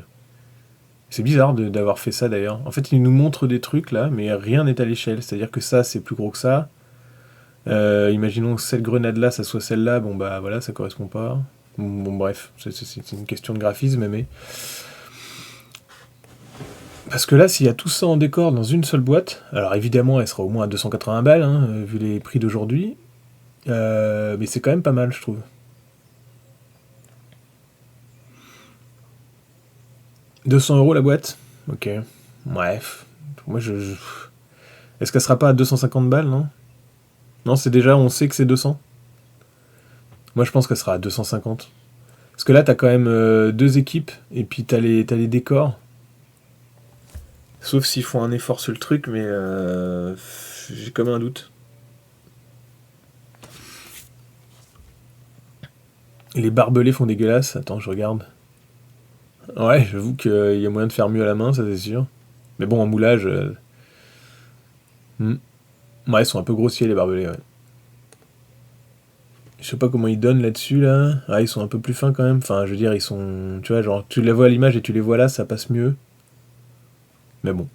C'est bizarre d'avoir fait ça d'ailleurs. En fait, ils nous montrent des trucs là, mais rien n'est à l'échelle. C'est-à-dire que ça, c'est plus gros que ça. Imaginons que cette grenade-là, ça soit celle-là. Bon, bah voilà, ça correspond pas. Bon, bref, c'est une question de graphisme, mais. Parce que là, s'il y a tout ça en décor dans une seule boîte, alors évidemment, elle sera au moins à 280 balles, hein, vu les prix d'aujourd'hui. Mais c'est quand même pas mal, je trouve. 200 € la boîte. Ok. Bref. Moi, Est-ce qu'elle sera pas à 250 balles, non? Non, c'est déjà, on sait que c'est 200. Moi, je pense qu'elle sera à 250. Parce que là, t'as quand même deux équipes, et puis t'as les décors. Sauf s'ils font un effort sur le truc, mais j'ai comme un doute. Et les barbelés font dégueulasse. Attends, je regarde. Ouais, j'avoue qu'il y a moyen de faire mieux à la main, ça c'est sûr. Mais bon, en moulage... Ouais, ils sont un peu grossiers, les barbelés, ouais. Je sais pas comment ils donnent là-dessus, là. Ah, ils sont un peu plus fins quand même. Enfin, je veux dire, ils sont... Tu vois, genre, tu les vois à l'image et tu les vois là, ça passe mieux. Mais bon.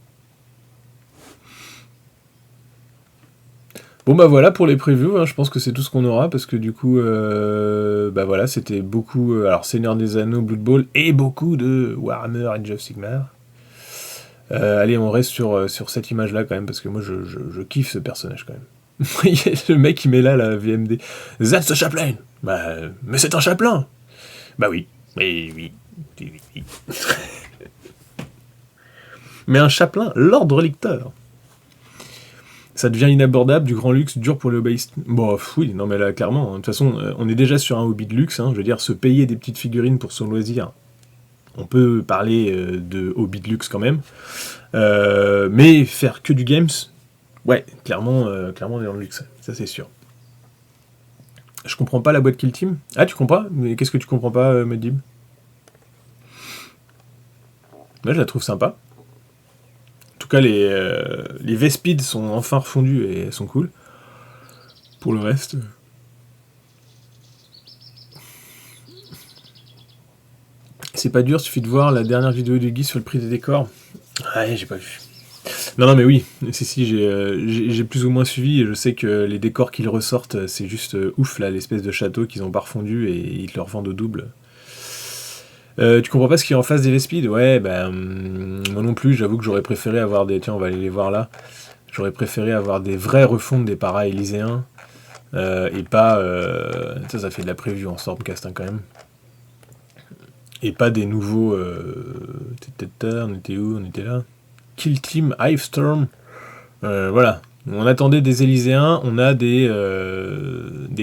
Bon, bah voilà pour les previews, hein. Je pense que c'est tout ce qu'on aura, parce que du coup, bah voilà, c'était beaucoup... alors, Seigneur des Anneaux, Blood Bowl, et beaucoup de Warhammer Age of Sigmar. Allez, on reste sur cette image-là quand même, parce que moi, je kiffe ce personnage quand même. Le mec, il met là, la VMD. That's a chaplain. Bah, mais c'est un chapelain. Bah oui. Oui. Mais un chapelain, l'ordre lecteur. Ça devient inabordable, du grand luxe, dur pour le hobbyiste. Bon, oui, non mais là, clairement, hein. De toute façon, on est déjà sur un hobby de luxe, hein. Je veux dire, se payer des petites figurines pour son loisir, on peut parler de hobby de luxe quand même. Mais faire que du games, ouais, clairement, on est dans le luxe, ça c'est sûr. Je comprends pas la boîte Kill Team. Ah, tu comprends pas? Mais qu'est-ce que tu comprends pas, Medib? Moi, je la trouve sympa. En tout cas, les Vespides sont enfin refondus et sont cool. Pour le reste... C'est pas dur, suffit de voir la dernière vidéo de Guy sur le prix des décors. Ouais, j'ai pas vu. Non, mais oui, si, j'ai plus ou moins suivi, et je sais que les décors qu'ils ressortent, c'est juste ouf, là, l'espèce de château qu'ils ont pas refondu, et ils te le revendent au double. Tu comprends pas ce qu'il y a en face des Vespides? Ouais, moi non plus, j'avoue que j'aurais préféré avoir des... Tiens, on va aller les voir là. J'aurais préféré avoir des vraies refontes des para-élyséens, et pas... ça fait de la preview en Stormcast, hein, quand même. Et pas des nouveaux... on était où? On était là. Kill Team, Hivestorm. Voilà. On attendait des Élyséens, on a des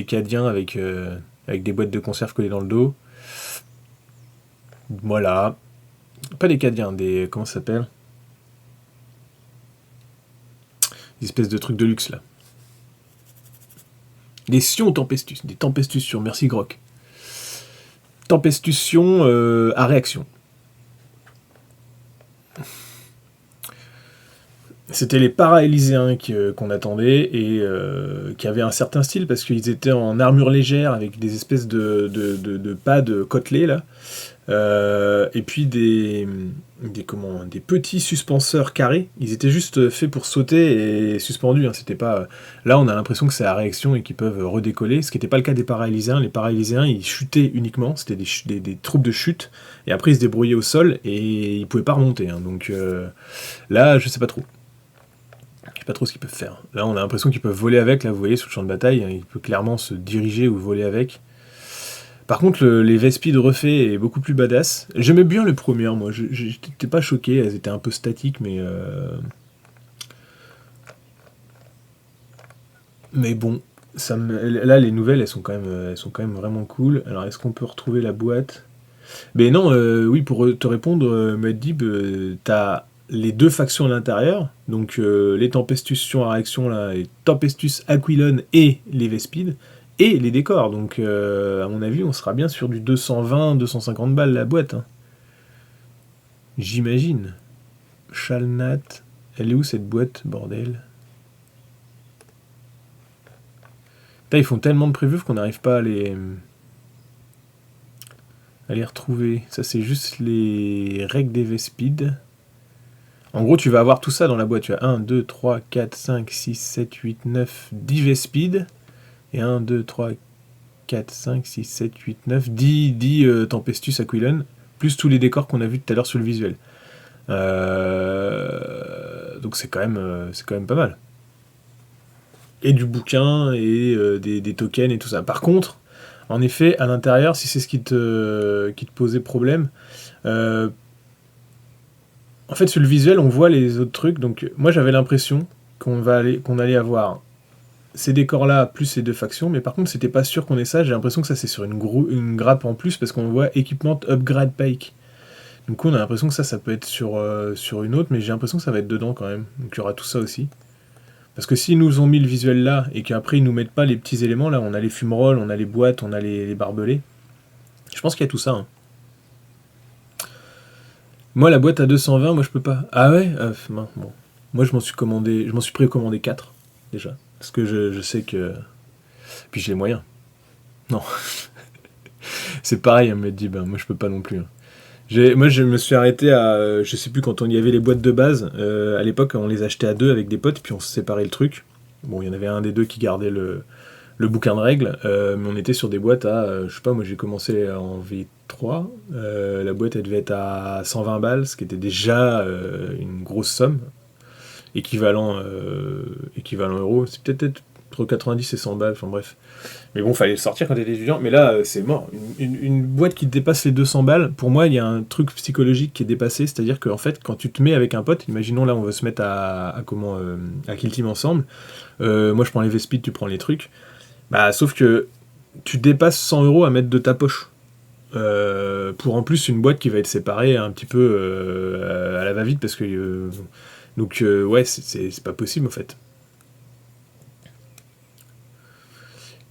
Cadiens avec des boîtes de conserve collées dans le dos. Voilà. Pas des Cadiens, des... Comment ça s'appelle? Des espèces de trucs de luxe, là. Des Sion Tempestus. Des Tempestus Sion. Merci, Grok. Tempestus Sion à réaction. C'était les para-élyséens qu'on attendait et qui avaient un certain style parce qu'ils étaient en armure légère avec des espèces de pads côtelés là. Et puis des petits suspenseurs carrés. Ils étaient juste faits pour sauter et suspendus. Hein. C'était pas... Là, on a l'impression que c'est à réaction et qu'ils peuvent redécoller, ce qui n'était pas le cas des para-élyséens. Les para-élyséens, ils chutaient uniquement. C'était des troupes de chute. Et après, ils se débrouillaient au sol et ils pouvaient pas remonter. Hein. Donc là, je sais pas trop. Je sais pas trop ce qu'ils peuvent faire. Là, on a l'impression qu'ils peuvent voler avec. Là, vous voyez, sur le champ de bataille, il peut clairement se diriger ou voler avec. Par contre, les Vespides refait est beaucoup plus badass. J'aimais bien le premier, moi. J'étais pas choqué, elles étaient un peu statiques, mais... Mais bon, là, les nouvelles, elles sont quand même vraiment cool. Alors, est-ce qu'on peut retrouver la boîte? Mais non, oui, pour te répondre, Medib, t'as les deux factions à l'intérieur, donc les Tempestus Sion à réaction, là, les Tempestus Aquilon et les Vespides, et les décors. Donc, à mon avis, on sera bien sur du 220-250 balles la boîte. Hein. J'imagine. Chalnat. Elle est où cette boîte, bordel? Là, ils font tellement de previews qu'on n'arrive pas à les retrouver. Ça, c'est juste les règles des Vespides. En gros, tu vas avoir tout ça dans la boîte. Tu as 1, 2, 3, 4, 5, 6, 7, 8, 9, 10 Vespides. Et 1, 2, 3, 4, 5, 6, 7, 8, 9, 10 Tempestus Aquilon, plus tous les décors qu'on a vus tout à l'heure sur le visuel. Donc c'est quand même pas mal. Et du bouquin, et des tokens et tout ça. Par contre, en effet, à l'intérieur, si c'est ce qui te posait problème, en fait, sur le visuel, on voit les autres trucs. Donc moi, j'avais l'impression qu'on allait avoir ces décors-là, plus ces deux factions, mais par contre, c'était pas sûr qu'on ait ça. J'ai l'impression que ça, c'est sur une grappe en plus, parce qu'on voit Equipment Upgrade Pack. Donc on a l'impression que ça peut être sur une autre, mais j'ai l'impression que ça va être dedans quand même. Donc il y aura tout ça aussi. Parce que s'ils nous ont mis le visuel là, et qu'après ils nous mettent pas les petits éléments, là, on a les fumerolles, on a les boîtes, on a les barbelés. Je pense qu'il y a tout ça. Hein. Moi, la boîte à 220, moi je peux pas. Ah ouais bon. Moi je m'en suis précommandé 4, déjà. Parce que je sais que... Puis j'ai les moyens. Non. C'est pareil, elle me dit, moi je peux pas non plus. Hein. Moi je me suis arrêté à... je sais plus, quand on y avait les boîtes de base, à l'époque on les achetait à deux avec des potes, puis on se séparait le truc. Bon, il y en avait un des deux qui gardait le bouquin de règles, mais on était sur des boîtes à... je sais pas, moi j'ai commencé en V3, la boîte elle devait être à 120 balles, ce qui était déjà une grosse somme. Équivalent euro, c'est peut-être entre 90 et 100 balles, enfin bref. Mais bon, fallait le sortir quand t'étais étudiant, mais là, c'est mort. Une boîte qui dépasse les 200 balles, pour moi, il y a un truc psychologique qui est dépassé, c'est-à-dire qu'en fait, quand tu te mets avec un pote, imaginons là, on veut se mettre à Kill Team ensemble, moi je prends les Vespides, tu prends les trucs, bah sauf que tu dépasses 100 € à mettre de ta poche. Pour en plus une boîte qui va être séparée un petit peu à la va-vite, parce que... donc ouais, c'est pas possible en fait.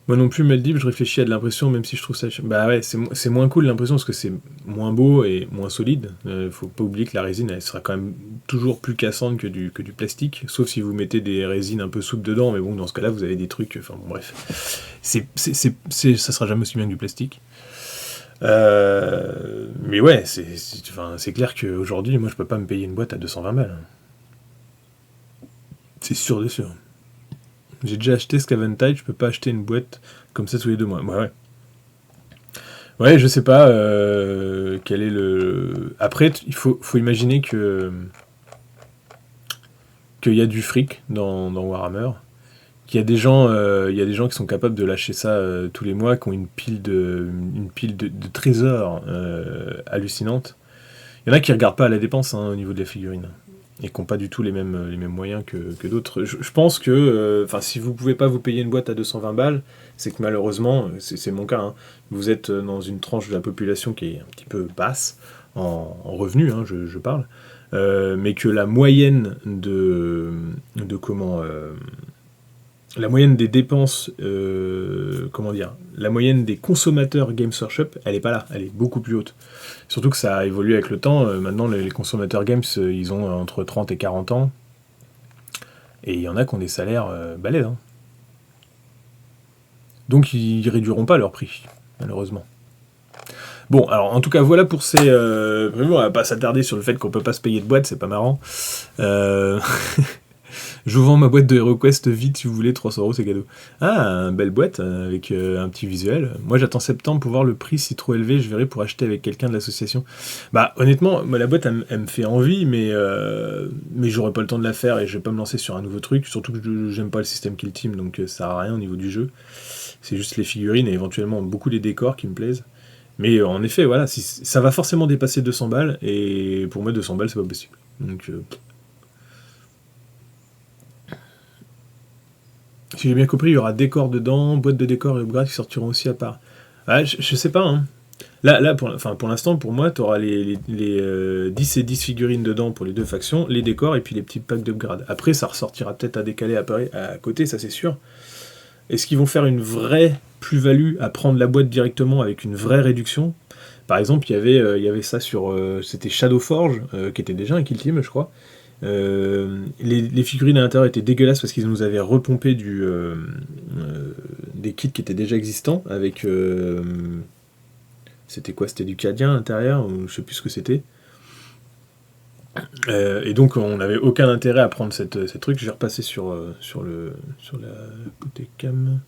Moi non plus, Maldives, je réfléchis à de l'impression, même si je trouve ça... Bah ouais, c'est moins cool l'impression, parce que c'est moins beau et moins solide. Faut pas oublier que la résine, elle sera quand même toujours plus cassante que du plastique, sauf si vous mettez des résines un peu souples dedans, mais bon, dans ce cas-là, vous avez des trucs... Enfin bon, bref. Ça sera jamais aussi bien que du plastique. Mais ouais, c'est clair qu'aujourd'hui, moi, je peux pas me payer une boîte à 220 balles. C'est sûr de sûr. J'ai déjà acheté Scaventide, je peux pas acheter une boîte comme ça tous les 2 mois. Ouais. Ouais, je sais pas quel est le... Après, il faut imaginer qu'il y a du fric dans Warhammer, qu'il y a des gens, qui sont capables de lâcher ça tous les mois, qui ont une pile de trésors hallucinantes. Il y en a qui regardent pas à la dépense au niveau de la figurine, et qui n'ont pas du tout les mêmes moyens que d'autres. Je pense que, si vous pouvez pas vous payer une boîte à 220 balles, c'est que malheureusement, c'est mon cas, vous êtes dans une tranche de la population qui est un petit peu basse, en revenus, je parle, mais que la moyenne la moyenne des dépenses, la moyenne des consommateurs Games Workshop, elle est pas là, elle est beaucoup plus haute. Surtout que ça a évolué avec le temps. Maintenant, les consommateurs Games, ils ont entre 30 et 40 ans. Et il y en a qui ont des salaires balèzes. Donc, ils réduiront pas leur prix, malheureusement. Bon, alors, en tout cas, voilà pour ces... on va pas s'attarder sur le fait qu'on peut pas se payer de boîte, c'est pas marrant. Je vous vends ma boîte de HeroQuest vite si vous voulez, 300 € c'est cadeau. Ah, une belle boîte avec un petit visuel. Moi j'attends septembre pour voir le prix, si trop élevé, je verrai pour acheter avec quelqu'un de l'association. Bah honnêtement, moi la boîte elle me fait envie, mais j'aurai pas le temps de la faire et je vais pas me lancer sur un nouveau truc, surtout que j'aime pas le système Kill Team, donc ça sert à rien au niveau du jeu. C'est juste les figurines et éventuellement beaucoup les décors qui me plaisent. Mais en effet, voilà, ça va forcément dépasser 200 balles, et pour moi 200 balles c'est pas possible. Donc... si j'ai bien compris, il y aura décor dedans, boîte de décor et upgrade qui sortiront aussi à part. Ah, je sais pas, Là pour l'instant, pour moi, tu auras les 10 et 10 figurines dedans pour les 2 factions, les décors et puis les petits packs d'upgrade. Après, ça ressortira peut-être à décaler à côté, ça c'est sûr. Est-ce qu'ils vont faire une vraie plus-value à prendre la boîte directement avec une vraie réduction ? Par exemple, il y avait ça sur... c'était Shadowforge, qui était déjà un Kill Team, je crois. Les figurines à l'intérieur étaient dégueulasses parce qu'ils nous avaient repompé des kits qui étaient déjà existants avec c'était quoi, c'était du Cadien à l'intérieur, ou je sais plus ce que c'était, et donc on n'avait aucun intérêt à prendre cette truc. Je vais repasser sur la côté cam,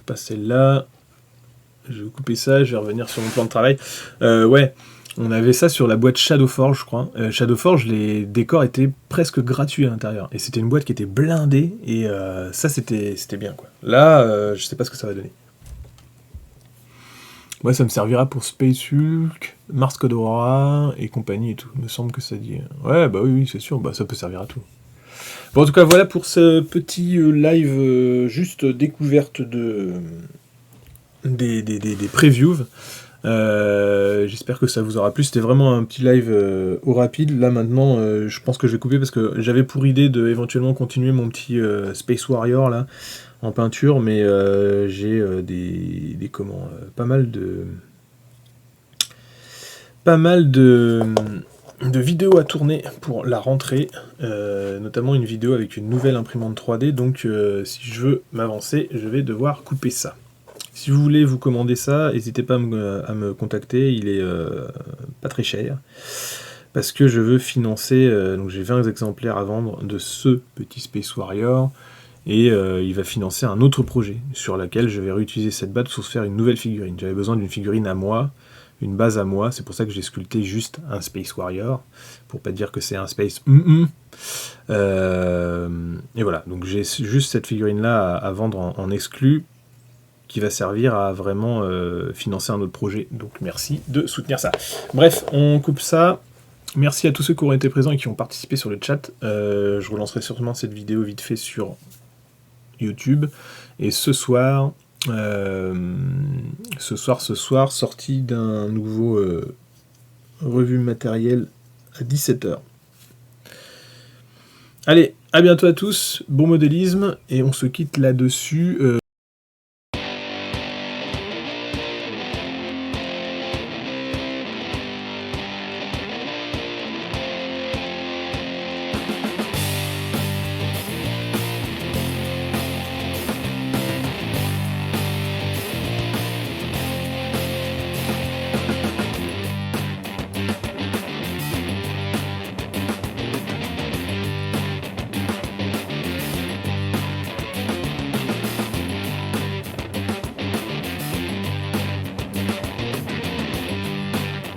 pas celle-là, je vais couper ça, je vais revenir sur mon plan de travail. Ouais, on avait ça sur la boîte Shadowforge, je crois. Shadowforge, les décors étaient presque gratuits à l'intérieur. Et c'était une boîte qui était blindée, et ça, c'était bien, quoi. Là, je sais pas ce que ça va donner. Ouais, ça me servira pour Space Hulk, Mars Code Aurora, et compagnie et tout. Il me semble que ça dit... Ouais, bah oui, c'est sûr, bah ça peut servir à tout. Bon, en tout cas, voilà pour ce petit live juste découverte des previews. J'espère que ça vous aura plu. C'était vraiment un petit live au rapide. Là maintenant, je pense que je vais couper parce que j'avais pour idée de éventuellement continuer mon petit Space Warrior là en peinture, mais j'ai pas mal de vidéos à tourner pour la rentrée, notamment une vidéo avec une nouvelle imprimante 3D. Donc si je veux m'avancer, je vais devoir couper ça. Si vous voulez vous commander ça, n'hésitez pas à me contacter, il est pas très cher, parce que je veux financer, donc j'ai 20 exemplaires à vendre de ce petit Space Warrior, et il va financer un autre projet, sur lequel je vais réutiliser cette boîte pour se faire une nouvelle figurine. J'avais besoin d'une figurine à moi, une base à moi. C'est pour ça que j'ai sculpté juste un Space Warrior, pour pas dire que c'est un Space... et voilà, donc j'ai juste cette figurine-là à vendre en exclu, qui va servir à vraiment financer un autre projet. Donc merci de soutenir ça. Bref, on coupe ça. Merci à tous ceux qui ont été présents et qui ont participé sur le chat. Je relancerai sûrement cette vidéo vite fait sur YouTube. Et ce soir, sortie d'un nouveau revue matériel à 17h. Allez, à bientôt à tous, bon modélisme, et on se quitte là-dessus.